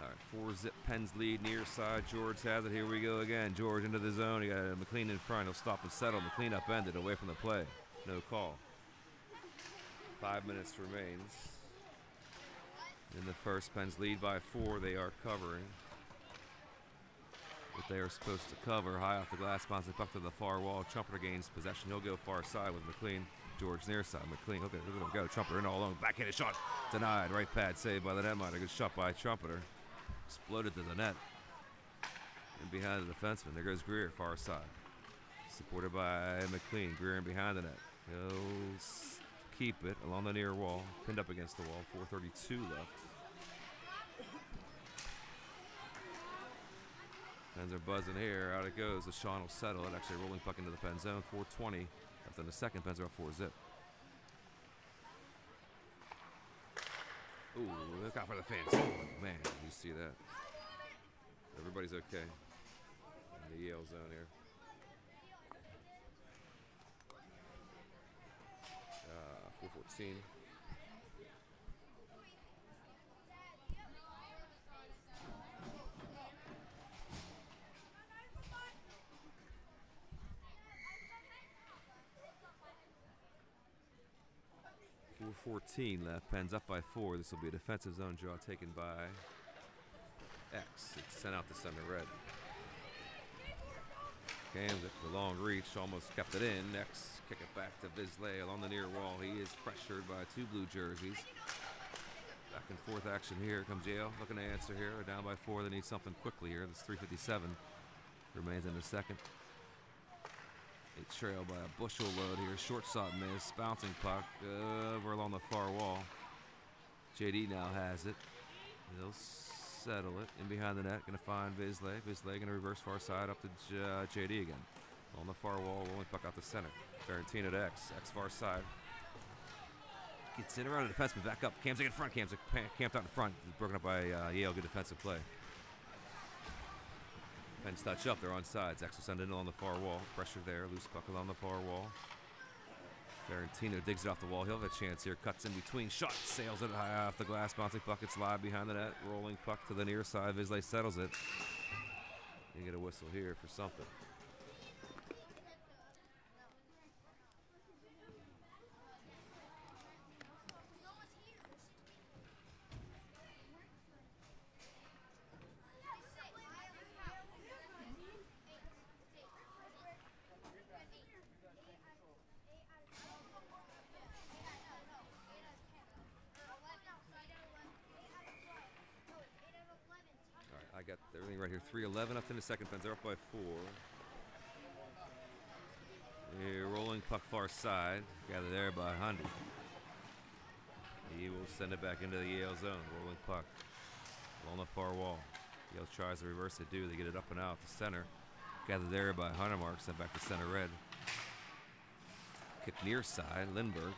All right, 4-zip Pens lead near side. George has it. Here we go again. George into the zone. He got McLean in front. He'll stop and settle. McLean upended away from the play. No call. 5 minutes remains. In the first, Pens lead by 4. They are covering what they are supposed to cover. High off the glass, bouncing puck to the far wall. Trumpeter gains possession. He'll go far side with McLean. George near side. McLean, look at him go. Trumpeter in all alone. Backhanded shot. Denied. Right pad saved by the netminder. Good shot by Trumpeter. Exploded to the net. And behind the defenseman. There goes Greer, far side. Supported by McLean. Greer in behind the net. He'll keep it along the near wall. Pinned up against the wall. 4:32 left. Pens are buzzing here. Out it goes. The Sean will settle it. Actually rolling puck into the Pen zone. 4:20 left in the second. Pens are up 4-zip. Ooh, look out for the fans. Oh, man, did you see that? Everybody's okay in the Yale zone here. 4:14. Left. Pens up by 4. This will be a defensive zone draw taken by X. It's sent out to center red. Cams it, the long reach, almost kept it in. X kick it back to Bisley along the near wall. He is pressured by 2 blue jerseys. Back and forth action here. Comes Yale looking to answer here. They're down by 4. They need something quickly here. This 3:57 remains in the second. They trail by a bushel load here. Short shot miss. Bouncing puck over along the far wall. JD now has it. He'll settle it in behind the net. Going to find Visley. Visley going to reverse far side up to JD again. On the far wall, rolling puck out the center. Ferentino to X. X far side. Gets in around the defenseman. Back up. Kamzik in front. Kamzik camped out in front. Broken up by Yale. Good defensive play. Pens touch up. They're on sides. X will send it in on the far wall. Pressure there. Loose puck along the far wall. Ferentino digs it off the wall. He'll have a chance here. Cuts in between. Shot. Sails it high off the glass. Bouncing puck. It's live behind the net. Rolling puck to the near side. Visley settles it. You get a whistle here for something. I got everything right here. 3:11 up in the second. Pens are up by 4. Here, rolling puck far side. Gathered there by Hundy. He will send it back into the Yale zone. Rolling puck along the far wall. Yale tries to reverse it. They get it up and out to center. Gathered there by Huntermark. Sent back to center red. Kick near side. Lindbergh.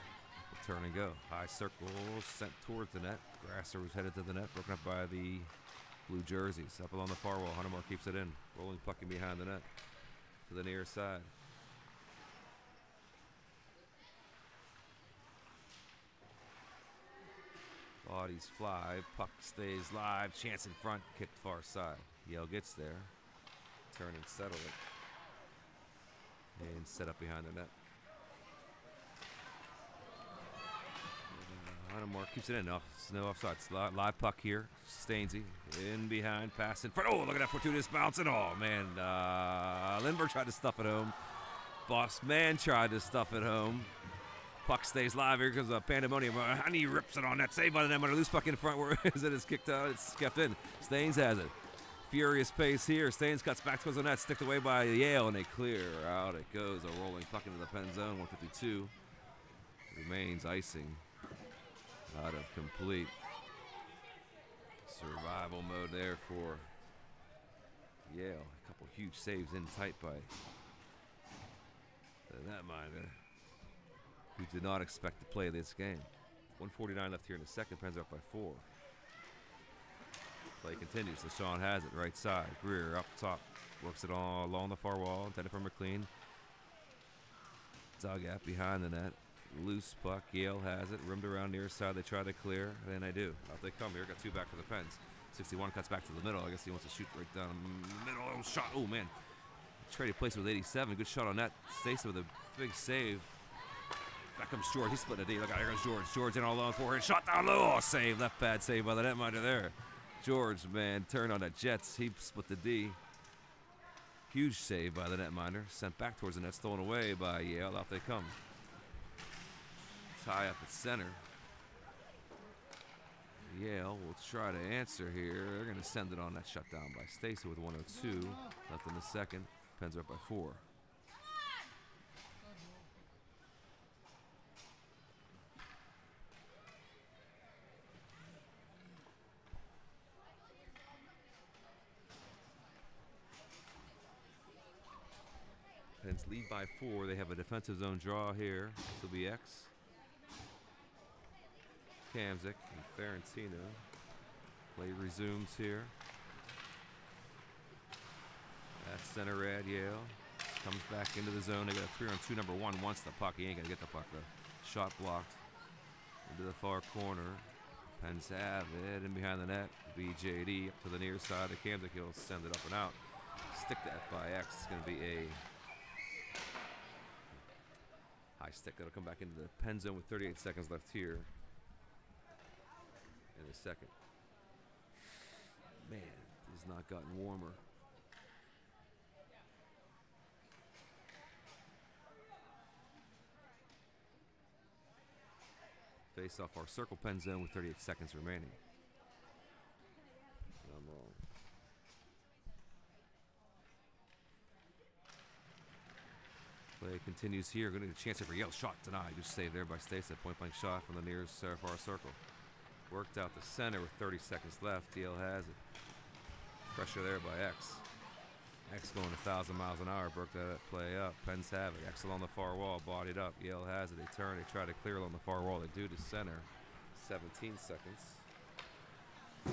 Turn and go. High circle sent towards the net. Grasser was headed to the net. Broken up by the blue jerseys. Up along the far wall. Huntermark keeps it in. Rolling puck in behind the net. To the near side. Bodies fly. Puck stays live. Chance in front. Kicked far side. Yale gets there. Turn and settle it. And set up behind the net. Huntermark keeps it in. No offside. Live puck here. Stainsy in behind. Pass in front. Oh, look at that fortuitous bounce. And oh, man. Lindbergh tried to stuff it home. Boss man tried to stuff it home. Puck stays live. Here comes a pandemonium. Honey rips it on that. Saved by the net. Loose puck in front. Where is it? It's kicked out. It's kept in. Staines has it. Furious pace here. Staines cuts back towards the net. Sticked away by Yale. And they clear. Out it goes. A rolling puck into the pen zone. 152. Remains icing. Out of complete survival mode there for Yale. A couple huge saves in tight by the netminder, who did not expect to play this game. 1:49 left here in the second. Pens up by 4. Play continues. LaShawn has it right side. Greer up top. Works it all along the far wall. Intended for McLean. Dugout behind the net. Loose puck. Yale has it. Rimmed around near side. They try to clear. And they do. Out they come here. Got 2 back for the Pens. 61 cuts back to the middle. I guess he wants to shoot right down the middle. Oh, shot. Oh, man. Traded place with 87. Good shot on net. Stacy with a big save. Back comes George. He's splitting a D. Look out. Here goes George. George in all alone forehand. Shot down low. Oh, save. Left pad save by the netminder there. George, man, turned on that Jets. He split the D. Huge save by the netminder. Sent back towards the net. Stolen away by Yale. Out they come. Tie up at center. Yale will try to answer here. They're going to send it on that shutdown by Stacy with 102 left in the second. Pens are up by 4. Pens lead by 4. They have a defensive zone draw here. This will be X. Kamzik and Ferentino. Play resumes here. That's center red, Yale. Comes back into the zone. They got a 3-on-2 number 1. Wants the puck. He ain't going to get the puck though. Shot blocked into the far corner. Pens have it in behind the net. BJD up to the near side of Kamzik. He'll send it up and out. Stick that by X. It's going to be a high stick. That'll come back into the pen zone with 38 seconds left here in the second. Man, it has not gotten warmer. Face off our circle pen zone with 38 seconds remaining. I'm wrong. Play continues here. Going to get a chance here for Yale. Shot denied. Good save there by Stacy. Point blank shot from the near far circle. Worked out the center with 30 seconds left. Yale has it. Pressure there by X. X going 1,000 miles an hour. Broke that play up. Pens have it. X along the far wall. Bodied up. Yale has it. They turn. They try to clear along the far wall. They do to center. 17 seconds. My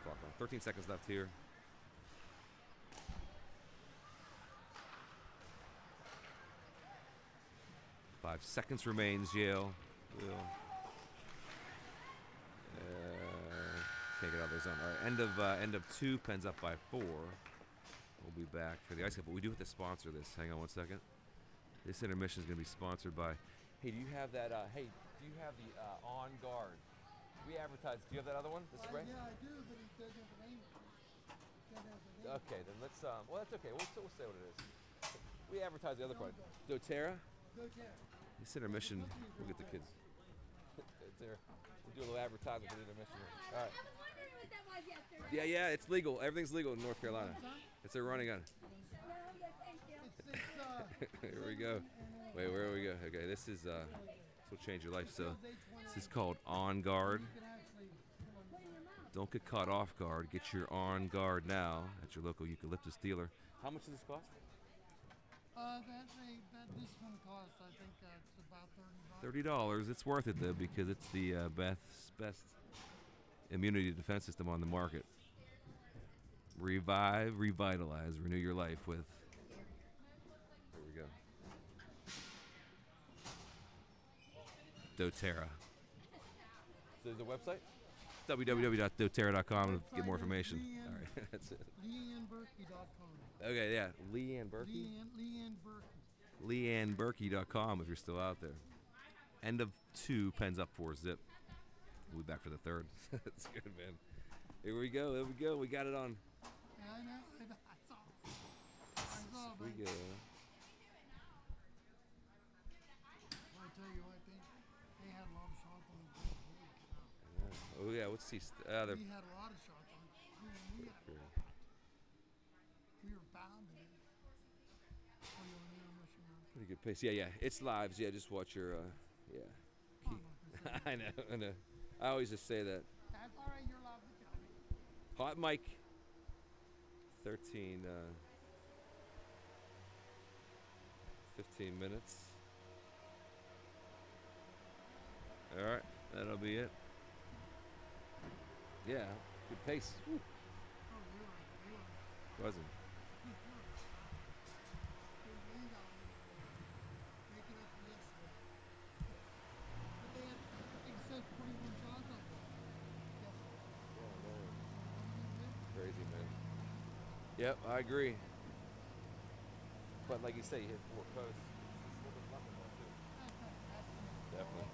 clock on. 13 seconds left here. Five seconds remains. Yale will can't get out of their zone. All right, end of 2. Pens up by 4. We'll be back for the ice cup, but we do have to sponsor this. Hang on one second. This intermission is going to be sponsored by. Hey, do you have that? Hey, do you have the On Guard? We advertise. Do you have that other one? The spray? Yeah, I do, but it doesn't have a name. Doesn't have a name. Okay, then let's. Well, that's okay. We'll say what it is. We advertise the other part. doTERRA. doTERRA. This intermission. We'll get the kids. doTERRA. We'll do a little advertising for the intermission. All right. Yeah, it's legal. Everything's legal in North Carolina. It's a running gun. Here we go. Wait, where do we go? Okay, this will change your life. So, this is called On Guard. Don't get caught off guard. Get your On Guard now at your local eucalyptus dealer. How much does this cost? This one costs, I think, it's about $30. $30. It's worth it though because it's the best immunity defense system on the market. Revive, revitalize, renew your life with. Here we go. doTERRA. So there's a website? www.doterra.com to get more information. All right, that's it. LeanneBerkey.com. Okay, yeah, Leanne Berkey. LeanneBerkey.com if you're still out there. End of 2, Pens up 4 zip. We'll be back for the 3rd. That's good, man. Here we go. There we go. We got it on. Yeah, I know. I saw. We go. I tell you what, they had a lot of shots on the board. Yeah. Oh yeah. What's these? We had a lot of shots on. We were bound to it. Pretty good pace. Yeah. It's lives. Yeah. Just watch your. Yeah. I know. I always just say that. That's all right. You're allowed to tell me. Hot mic. 13. 15 minutes. All right. That'll be it. Yeah. Good pace. Woo. Wasn't. Crazy, man. Yep, I agree. But like you say, you hit 4 posts. Definitely.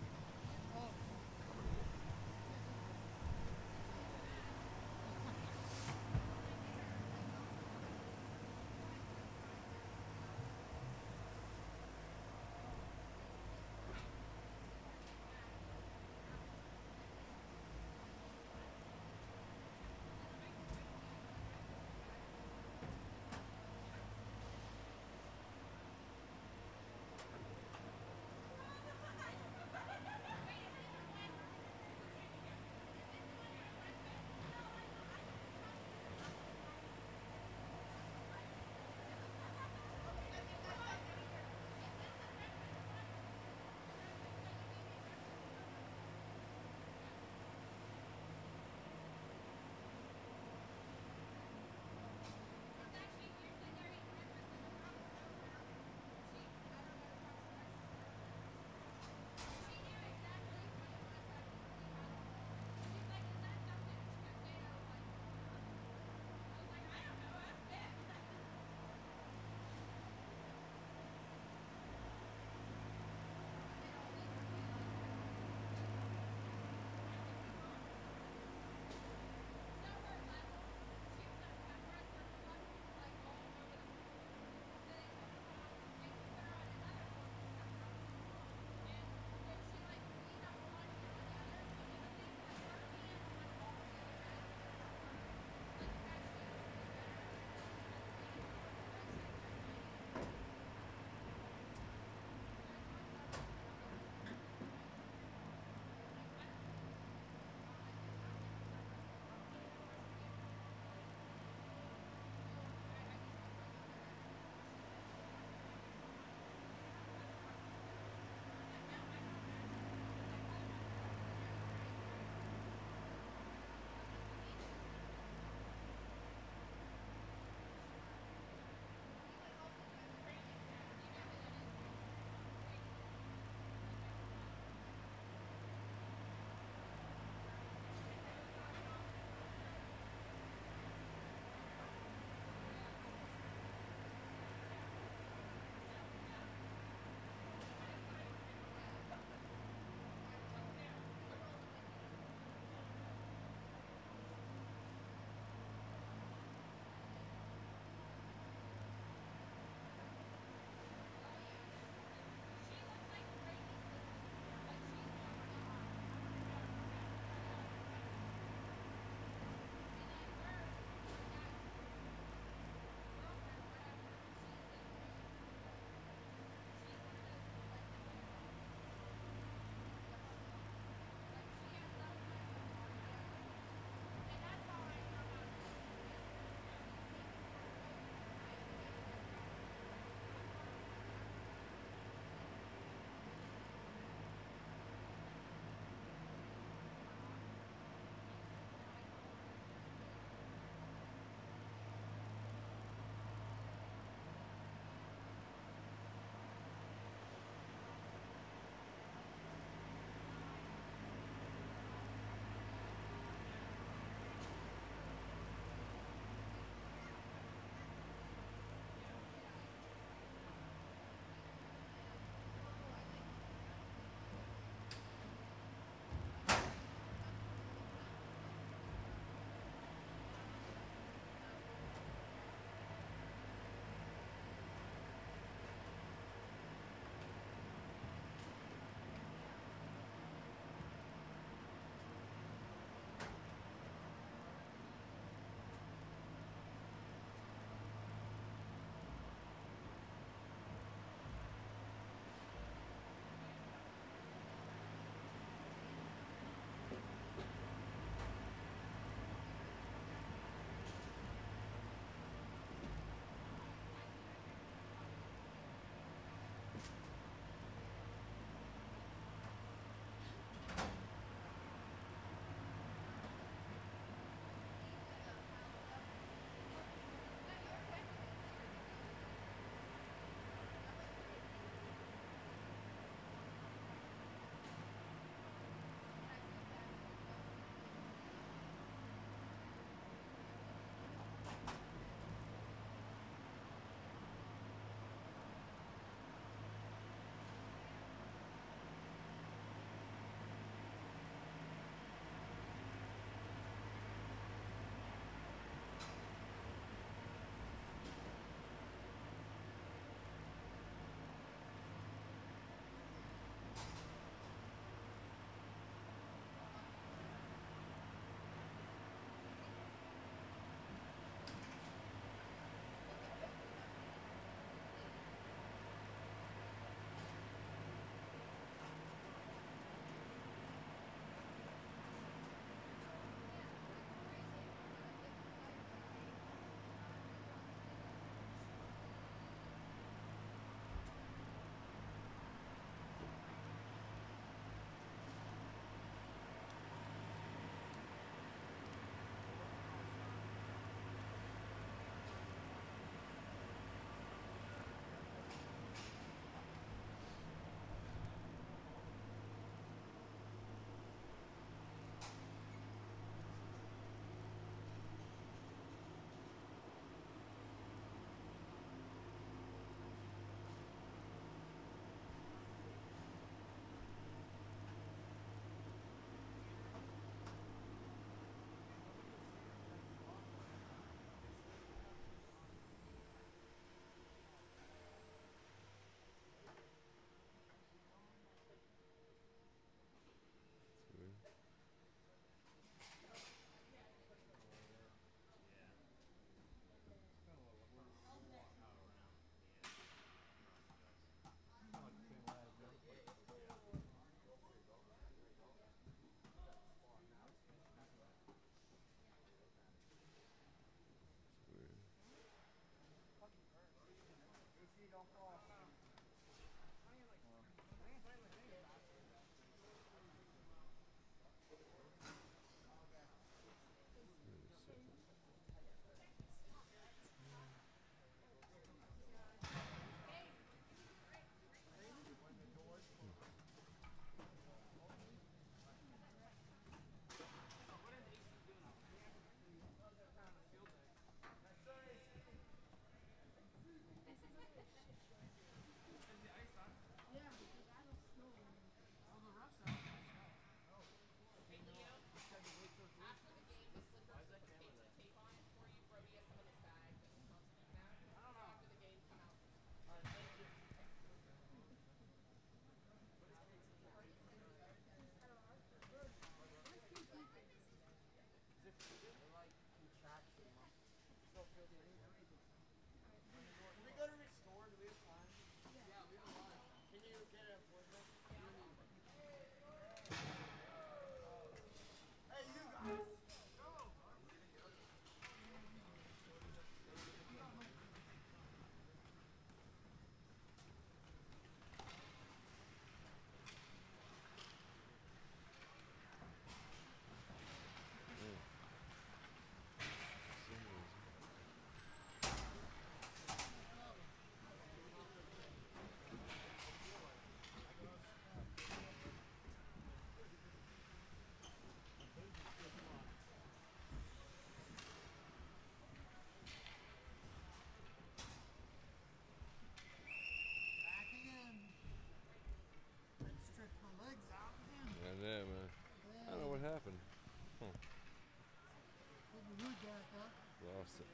Put the root back up. Lost it.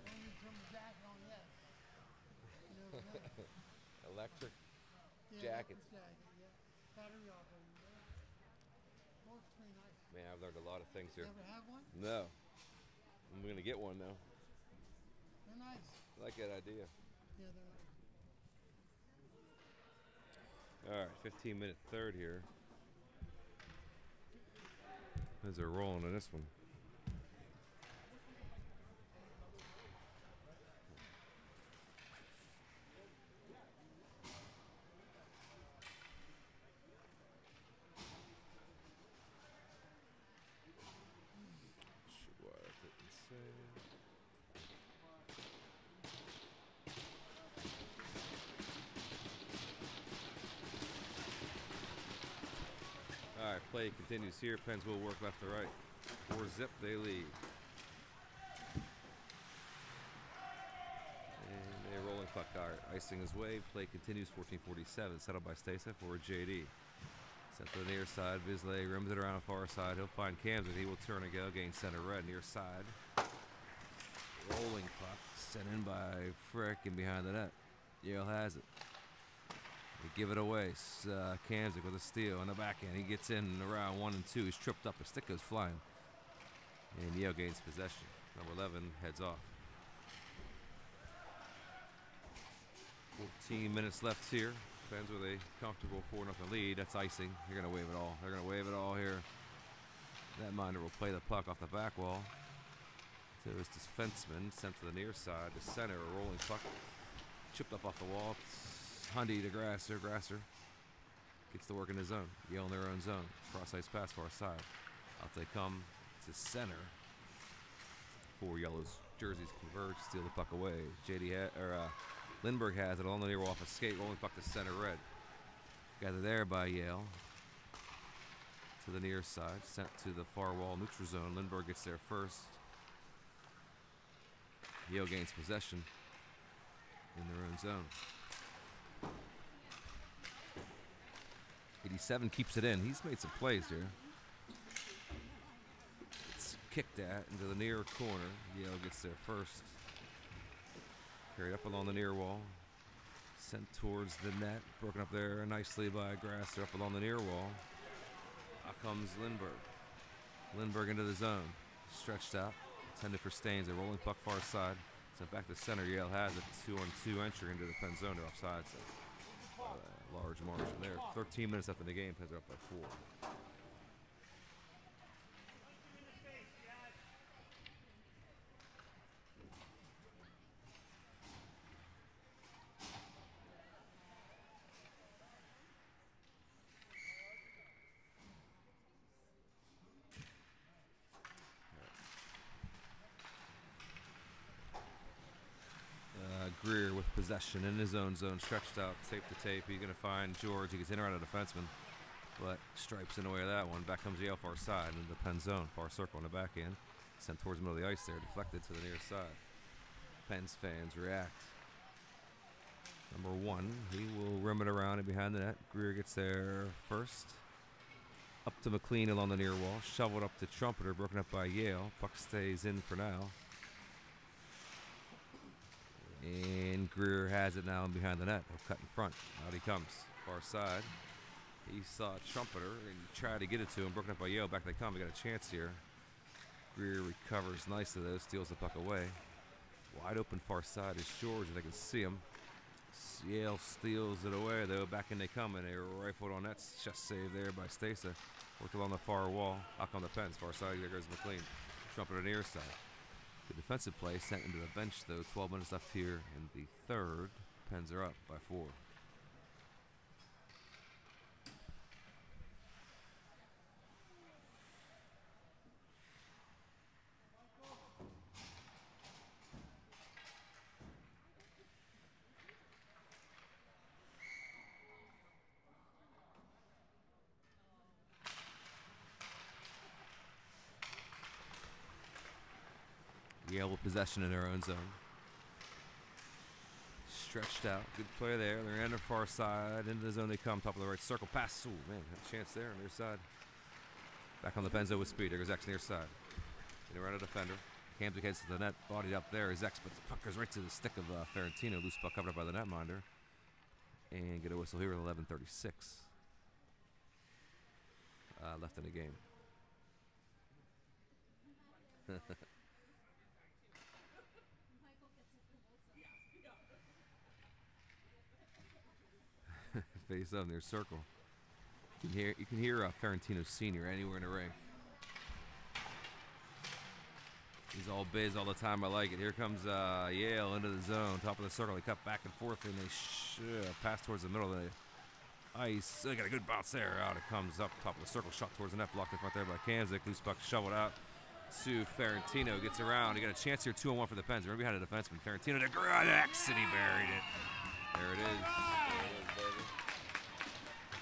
Don't need some jacket on yet. You never know. Electric Yeah, jacket. electric jacket, yeah. Battery operated, yeah. Works pretty nice. Man, I've learned a lot of things here. Ever have one? No. I'm going to get one now. They're nice. I like that idea. Yeah, they're nice. All right, 15-minute third here. As they're rolling on this one. What did it say? All right, play continues here. Pens will work left to right. 4-zip, they lead. And a rolling clock icing his way. Play continues. 14:47. Settled by Stasa for JD. Sent to the near side. Bisley rims it around the far side. He'll find Camden. He will turn and go. Gain center red. Near side. Rolling clock. Sent in by Frick and behind the net. Yale has it. They give it away. Kamzik with a steal on the backhand. He gets in around 1 and 2. He's tripped up. The stick goes flying. And Yale gains possession. Number 11 heads off. 14 minutes left here. Depends with a comfortable 4-0 lead. That's icing. They're going to wave it all. They're going to wave it all here. That minder will play the puck off the back wall. To his defenseman. Sent to the near side. The center, a rolling puck. Chipped up off the wall. Hundy to Grasser. Grasser gets to work in his zone. Yale in their own zone. Cross ice pass far side. Out they come to center. 4 Yellow's jerseys converge. Steal the puck away. Lindbergh has it along the near wall off a skate. Rolling puck to center red. Gathered there by Yale. To the near side. Sent to the far wall neutral zone. Lindbergh gets there first. Yale gains possession in their own zone. 87 keeps it in. He's made some plays here. It's kicked at into the near corner. Yale gets there first. Carried up along the near wall. Sent towards the net. Broken up there nicely by Grasser up along the near wall. Out comes Lindbergh. Lindbergh into the zone. Stretched out. Intended for Staines. A rolling puck far side. Sent back to center. Yale has it. 2-on-2 entry into the Penn zone. They're offside. So large margin there. 13 minutes left in the game. Pens are up by 4. Greer with possession in his own zone, stretched out, tape to tape. He's going to find George. He gets in around a defenseman, but stripes in the way of that one. Back comes Yale far side into the Penn zone. Far circle on the back end. Sent towards the middle of the ice there, deflected to the near side. Penn's fans react. Number 1, he will rim it around and behind the net. Greer gets there first. Up to McLean along the near wall. Shoveled up to Trumpeter, broken up by Yale. Puck stays in for now. And Greer has it now behind the net. He'll cut in front. Out he comes. Far side. He saw Trumpeter and tried to get it to him. Broken up by Yale. Back they come. We got a chance here. Greer recovers nicely though. Steals the puck away. Wide open far side is George. And they can see him. Yale steals it away though. Back in they come. And a rifled on that. Just saved there by Stasa. Worked along the far wall. Out on the Pens. Far side. There goes McLean. Trumpeter near side. The defensive play sent into the bench though. 12 minutes left here in the third. Pens are up by 4. Yale with possession in their own zone. Stretched out. Good play there. They're in the far side. Into the zone they come. Top of the right circle. Pass. Ooh, man, got a chance there on their side. Back on the Benzo with speed. There goes X near side. Getting around a defender. Cams against the net. Bodied up there is X, but the puck goes right to the stick of Ferentino. Loose puck covered up by the netminder. And get a whistle here with 11:36 left in the game. Face up near circle. You can hear Ferentino Sr. anywhere in the rink. He's all biz all the time. I like it. Here comes Yale into the zone, top of the circle. They cut back and forth, and they pass towards the middle of the ice. They got a good bounce there. Out it comes up top of the circle, shot towards the net, blocked in front there by Kamzik. Loose puck shoveled out to Ferentino. Gets around. He got a chance here, 2-on-1 for the Pens. Right behind the defenseman. Ferentino to X, and he buried it. There it is.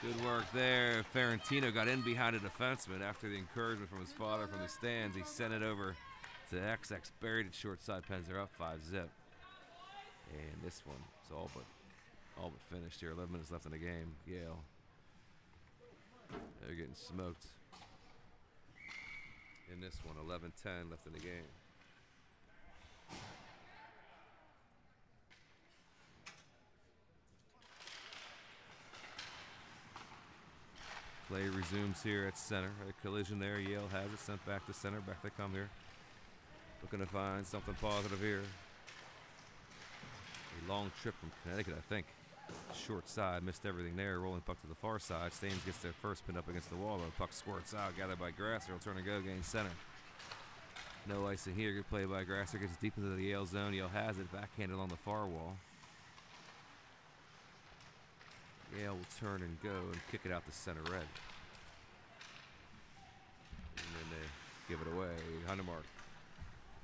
Good work there. Ferentino got in behind a defenseman after the encouragement from his father from the stands. He sent it over to X. X buried it short side. Pens are up 5-zip. And this one is all but finished here. 11 minutes left in the game. Yale. They're getting smoked. In this one, 11:10 left in the game. Play resumes here at center. A collision there. Yale has it sent back to center. Back they come here. Looking to find something positive here. A long trip from Connecticut, I think. Short side. Missed everything there. Rolling puck to the far side. Staines gets their first pin up against the wall. The puck squirts out. Gathered by Grasser. Will turn and go. Gain center. No icing here. Good play by Grasser. Gets deep into the Yale zone. Yale has it. Backhanded along the far wall. Yale will turn and go and kick it out to center red. And then they give it away. Hundemark.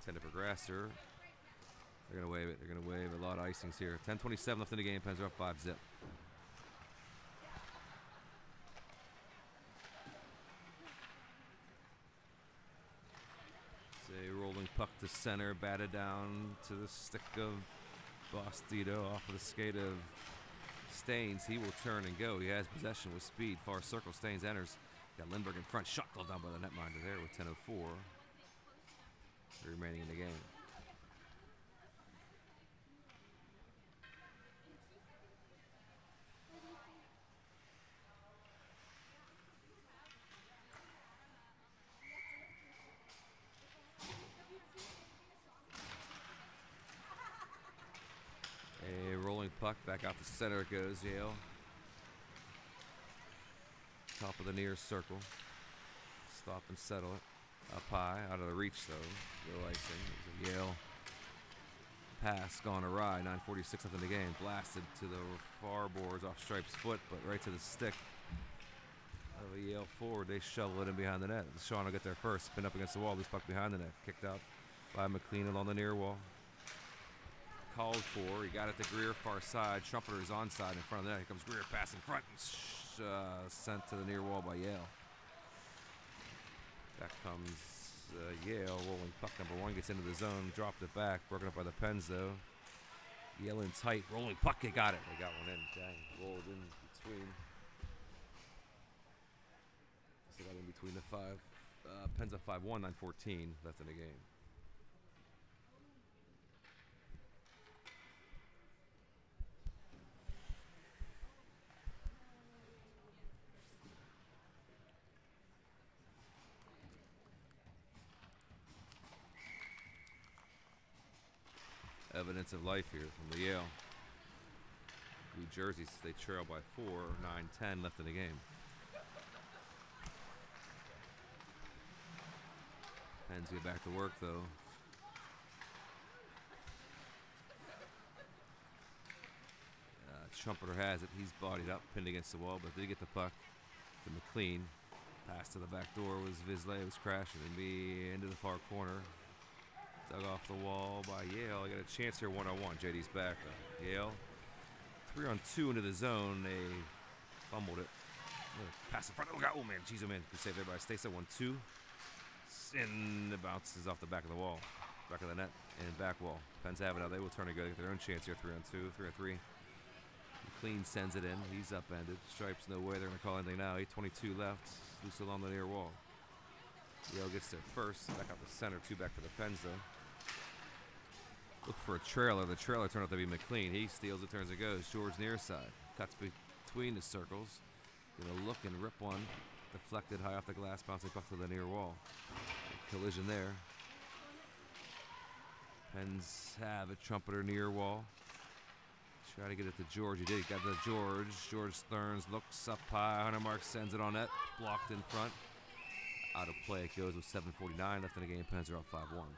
Intended for Grasser. They're going to wave it. They're going to wave a lot of icings here. 10:27 left in the game. Pens are up 5-zip. It's a rolling puck to center. Batted down to the stick of Bastito off of the skate of Staines. He will turn and go. He has possession with speed. Far circle. Staines enters. Got Lindbergh in front. Shot called down by the netminder there with 10:04 remaining in the game. A rolling puck back out to center it goes. Yale. Top of the near circle. Stop and settle it. Up high, out of the reach though. No icing. There's a Yale pass gone awry. 9:46 left in the game. Blasted to the far boards off Stripe's foot, but right to the stick of a Yale forward. They shovel it in behind the net. Sean will get there first. Spin up against the wall. Loose puck behind the net. Kicked out by McLean along the near wall. Called for. He got it to Greer, far side. Trumpeter is onside in front of the net. Here comes Greer, pass in front, and sent to the near wall by Yale. Back comes Yale. Rolling puck number 1 gets into the zone. Dropped it back. Broken up by the Pens though. Yale in tight. Rolling puck. They got it. They got one in. Dang. Rolled in between. So got in between the 5. Pens up 5-1. 9:14 left in the game. Evidence of life here from the Yale Blue Jerseys. They trail by 4. 9:10 left in the game. Pens get back to work though. Trumpeter has it. He's bodied up, pinned against the wall, but did get the puck to McLean. Pass to the back door was Vizlay. Was crashing and be into the far corner. Dug off the wall by Yale. I got a chance here 1-on-1. JD's back. Yale 3-on-2 into the zone. They fumbled it. Pass in front. Oh, God. Oh, man. Jeez, oh, man. Good save there by Stacey. 1-2. And the bounce is off the back of the wall. Back of the net and back wall. Pens have it now. They will turn and go. Get their own chance here. 3-on-2. 3-on-3. McLean sends it in. He's upended. Stripes no way. They're going to call anything now. 8:22 left. Loose along the near wall. Yale gets there first. Back out the center, 2 back for the Pens though. Look for a trailer. The trailer turned out to be McLean. He steals it, turns and goes. George near side. Cuts between the circles. Gonna look and rip one. Deflected high off the glass, bouncing puck to the near wall. Collision there. Pens have it. Trumpeter near wall. Try to get it to George. He did. Got to George. George Stearns looks up high. Hunter Mark sends it on net. Blocked in front. Out of play it goes with 7:49 left in the game. Pens are up 5-1.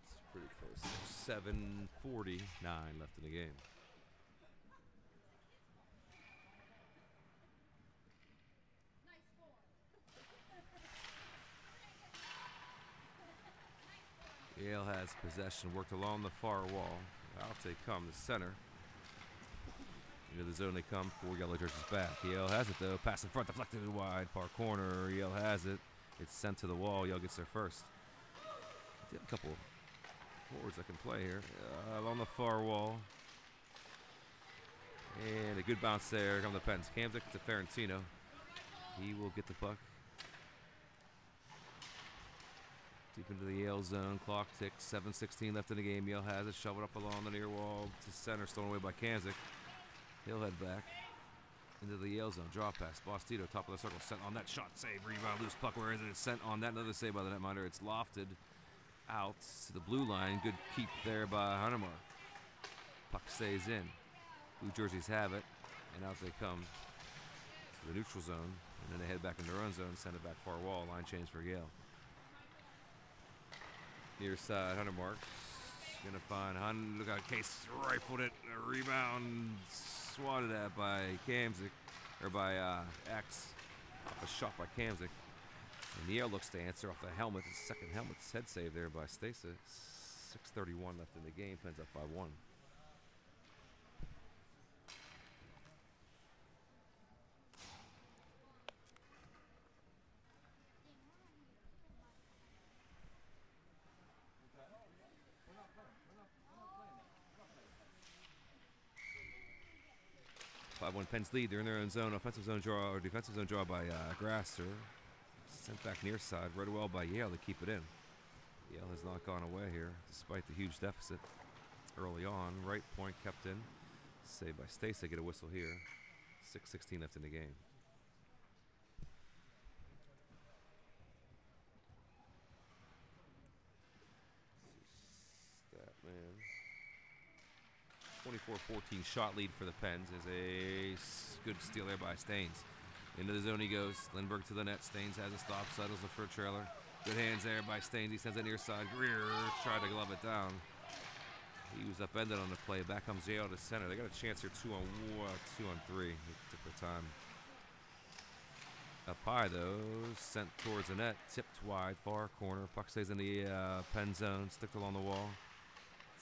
It's pretty close. 7:49 left in the game. Yale has possession, worked along the far wall. Out they come, the center. Into the zone they come, 4 yellow jerseys back. Yale has it though, pass in front, deflected wide, far corner. Yale has it. It's sent to the wall. Yale gets there first. Did a couple forwards that can play here. Along the far wall. And a good bounce there. Here come the Pens. Kamzik to Ferentino. He will get the puck. Deep into the Yale zone. Clock ticks. 7:16 left in the game. Yale has it. Shoveled up along the near wall to center. Stolen away by Kamzik. He'll head back into the Yale zone. Draw pass. Bostito, top of the circle. Sent on that shot. Save. Rebound. Loose puck. Where is it? It's sent on that. Another save by the netminder. It's lofted out to the blue line. Good keep there by Huntermark. Puck stays in. Blue jerseys have it. And out they come to the neutral zone. And then they head back into their own zone. Send it back far wall. Line change for Yale. Near side, Huntermark. Gonna find Hunt. Look out, Case rifled it. A rebound swatted at by Kamzik, or by X. A shot by Kamzik. And Yale looks to answer off the helmet. His second helmet's head save there by Stasa. 6:31 left in the game. Pens up 5-1. Pens lead. They're in their own zone. Offensive zone draw or defensive zone draw by Grasser. Sent back near side. Read well by Yale to keep it in. Yale has not gone away here despite the huge deficit early on. Right point kept in. Saved by Stacey. Get a whistle here. 6:16 left in the game. Stat man. 24-14 shot lead for the Pens is a good steal there by Staines. Into the zone he goes. Lindbergh to the net. Staines has a stop. Settles the for a trailer. Good hands there by Staines. He sends it near side. Greer tried to glove it down. He was upended on the play. Back comes Yale to center. They got a chance here 2-on-3. It took their time. Up high though. Sent towards the net. Tipped wide. Far corner. Puck stays in the Pen zone. Sticked along the wall.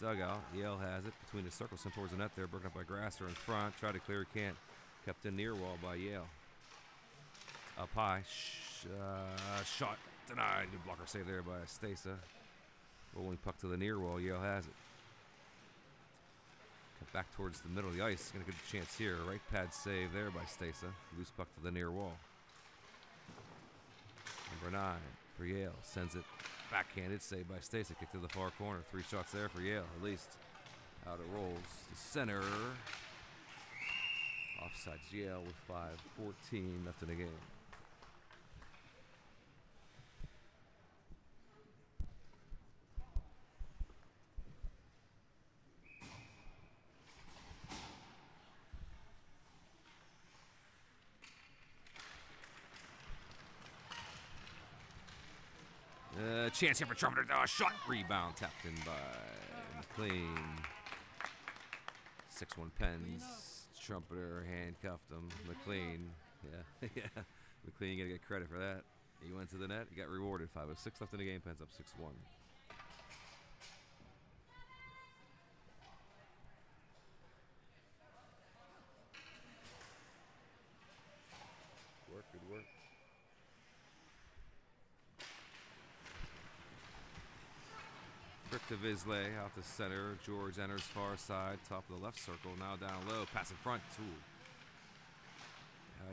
Dugout. Yale has it between the circles. Sent towards the net there. Broken up by Grasser in front. Tried to clear. Can't. Kept in near wall by Yale. Up high. Shot denied. Good blocker save there by Stasa. Rolling puck to the near wall. Yale has it. Cut back towards the middle of the ice. Gonna get a chance here. Right pad save there by Stasa. Loose puck to the near wall. Number 9 for Yale. Sends it backhanded. Save by Stasa. Kick to the far corner. 3 shots there for Yale at least. Out it rolls. The center. Offsides Yale with 5:14 left in the game. Chance here for Trumpeter. Shot rebound tapped in by McLean. 6-1 Pens. Trumpeter handcuffed him. McLean. Yeah. Yeah. McLean, you gotta get credit for that. He went to the net. He got rewarded. 5:06 left in the game. Pens up 6-1. Work, good work. to Visley, out to center. George enters far side, top of the left circle. Now down low, pass in front. Ooh.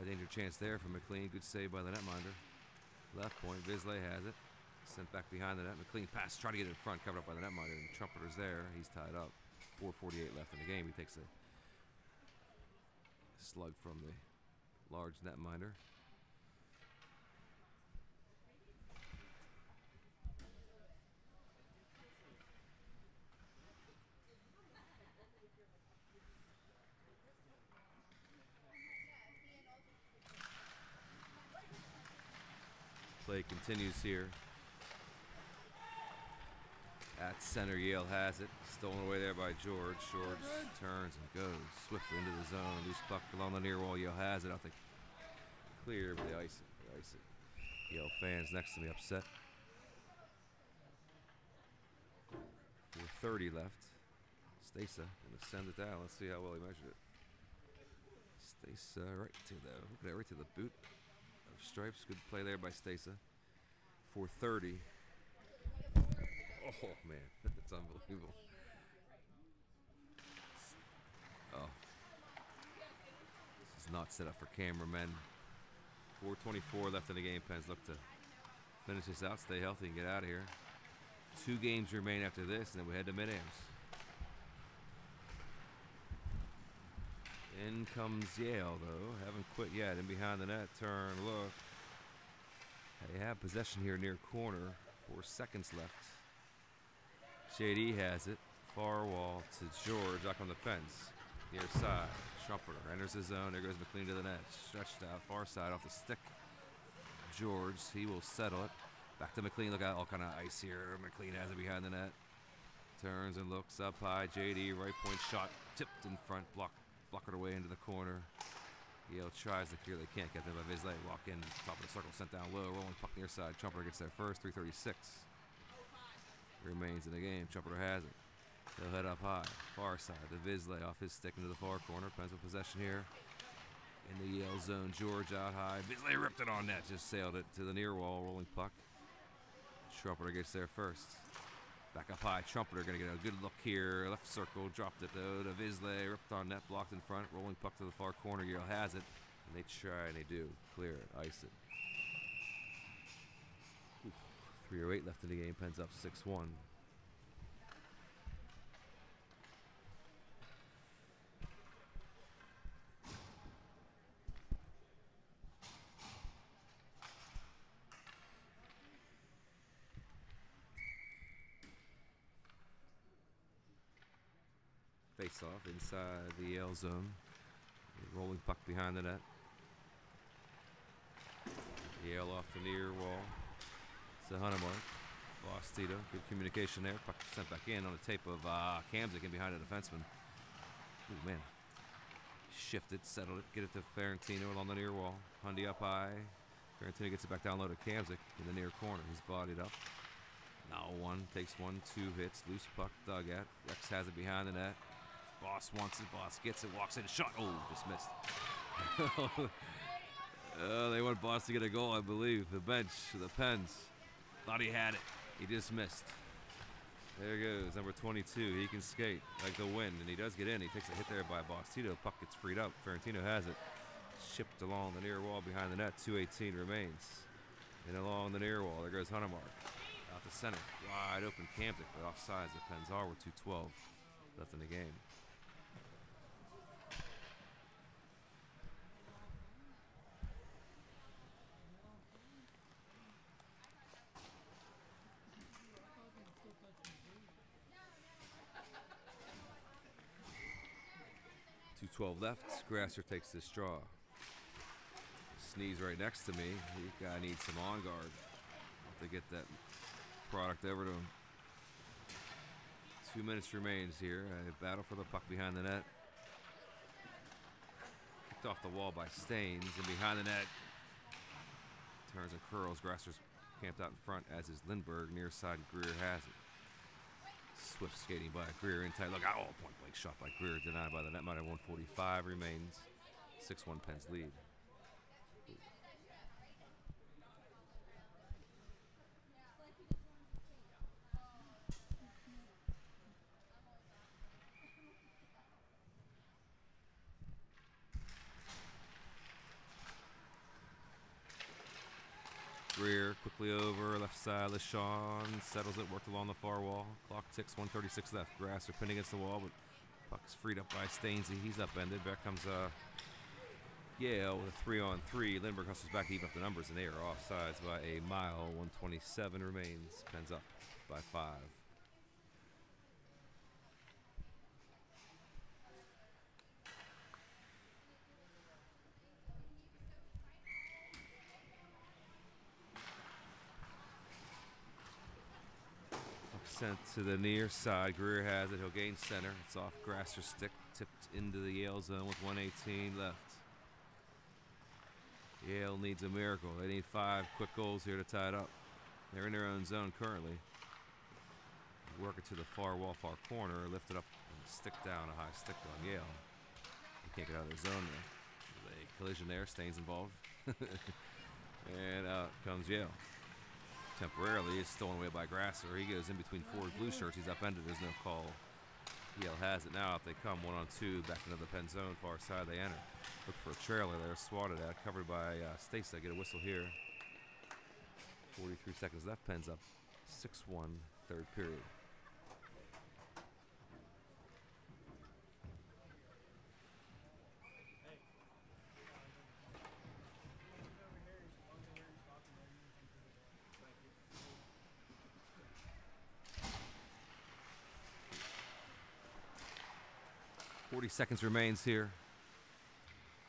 Danger chance there for McLean. Good save by the netminder. Left point, Visley has it. Sent back behind the net. McLean pass, try to get it in front, covered up by the netminder. And Trumpeter's there. He's tied up. 4:48 left in the game. He takes a slug from the large netminder. Play continues here. At center, Yale has it. Stolen away there by George. George turns and goes swiftly into the zone. Loose puck along the near wall. Yale has it. Out the clear, but they ice it. They ice it. Yale fans next to me upset. 4:30 left. Stasa gonna send it down. Let's see how well he measured it. Stasa right to the look at that, right to the boot of Stripes. Good play there by Stasa. 4:30. Oh man, that's unbelievable. Oh, this is not set up for cameramen. 4:24 left in the game. Pens look to finish this out, stay healthy, and get out of here. 2 games remain after this, and then we head to mid-ams. In comes Yale, though. Haven't quit yet. In behind the net, turn, look. They have possession here near corner. 4 seconds left. JD has it. Far wall to George. Up on the fence. Near side. Trumpeter enters the zone. There goes McLean to the net. Stretched out. Far side off the stick. George. He will settle it. Back to McLean. Look at all kind of ice here. McLean has it behind the net. Turns and looks up high. JD. Right point shot. Tipped in front. Blockered away into the corner. Yale tries to clear. They can't get there by Visley. Walk in. Top of the circle. Sent down low. Rolling puck near side. Trumpeter gets there first. 3:36. Remains in the game. Trumpeter has it. He'll head up high. Far side to Visley off his stick into the far corner. Pens with possession here. In the Yale zone. George out high. Visley ripped it on net. Just sailed it to the near wall. Rolling puck. Trumpeter gets there first. Back up high. Trumpeter going to get a good look here. Left circle. Dropped it though to Visley. Ripped on net. Blocked in front. Rolling puck to the far corner. Yale has it. And they try and they do. Clear it. Ice it. 3:08 left in the game. Pens up 6-1. Face off inside the Yale zone. Rolling puck behind the net. Yale off the near wall. To Hunnemark. Lost Tito. Good communication there. Puck sent back in on the tape of Kamzik in behind the defenseman. Ooh, man. Shifted, settled it, get it to Ferentino along the near wall. Hundy up high. Ferentino gets it back down low to Kamzik in the near corner. He's bodied up. Now one, takes 1, 2 hits. Loose puck dug at. Rex has it behind the net. Boss wants it. Boss gets it. Walks in. Shot. Oh, just missed. They want Boss to get a goal, I believe. The bench, the Pens. Thought he had it. He just missed. There goes number 22. He can skate like the wind, and he does get in. He takes a hit there by Boss Tito. Puck gets freed up. Ferentino has it. Shipped along the near wall behind the net. 2:18 remains. And along the near wall, there goes Hunnemark. Out the center. Wide open Kamzik, but offsides. The Pens are with 2:12 left in the game. .12 left. Grasser takes this draw. Sneeze right next to me. The guy needs some on guard to get that product over to him. 2 minutes remains here. A battle for the puck behind the net. Kicked off the wall by Staines, and behind the net turns and curls. Grasser's camped out in front, as is Lindbergh. Near side, Greer has it. Swift skating by Greer in tight. Look out. Oh, point blank shot by Greer. Denied by the netminder. 1:45 remains. 6-1 Pens lead. side. LaShawn settles it, worked along the far wall. Clock ticks, 1:36 left. Grasser pinned against the wall, but puck's freed up by Stainsey. He's upended. Back comes Yale with a 3-on-3. Lindbergh hustles back to even up the numbers, and they are offsides by a mile. 1:27 remains. Pens up by 5. Sent to the near side. Greer has it. He'll gain center. It's off Grasser's stick. Tipped into the Yale zone with 1:18 left. Yale needs a miracle. They need 5 quick goals here to tie it up. They're in their own zone currently. Work it to the far wall, far corner. Lift it up and stick down. A high stick on Yale. They can't get out of their zone there. There's a collision there. Staines involved. And out comes Yale. Temporarily is stolen away by Grasser. He goes in between 4 blue shirts. He's upended. There's no call. Yale has it now. If they come 1-on-2 back into the pen zone, far side they enter. Look for a trailer there, swatted at, covered by Stacey. Get a whistle here. 43 seconds left. Pens up 6-1, third period. Seconds remains here.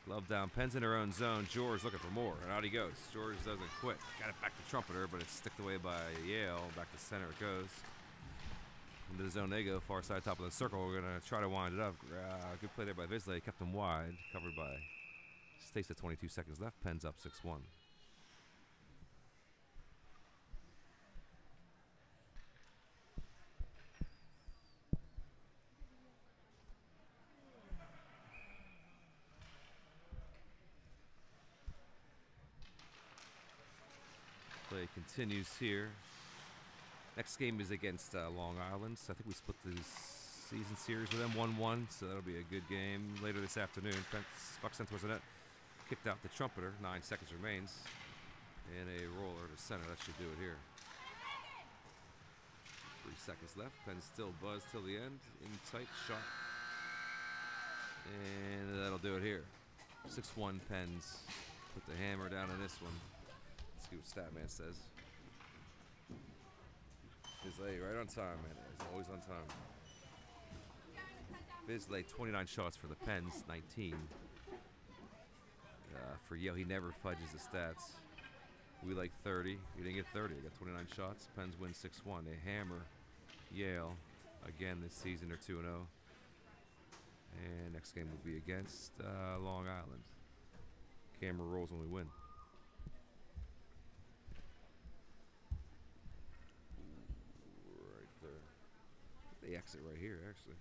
Glove down, Pens in her own zone. George looking for more, and out he goes. George doesn't quit. Got it back to Trumpeter, but it's sticked away by Yale. Back to center it goes. Into the zone they go, far side, top of the circle. We're going to try to wind it up. Good play there by Visley. Kept him wide, covered by Stace at 22 seconds left. Pens up 6-1. Play continues here. Next game is against Long Island. So I think we split the season series with them 1-1, so that'll be a good game later this afternoon. Puck sent towards the net. Kicked out the Trumpeter. 9 seconds remains. And a roller to center. That should do it here. 3 seconds left. Pens still buzz till the end. In tight shot. And that'll do it here. 6-1 Pens. Put the hammer down on this one. Let's see what Statman says. Bisley right on time, man. He's always on time. Bisley, 29 shots for the Pens, 19. For Yale, he never fudges the stats. We like 30. We didn't get 30. I got 29 shots. Pens win 6-1. They hammer Yale again this season. They're 2-0. And next game will be against Long Island. Camera rolls when we win. Right there. They exit right here, actually.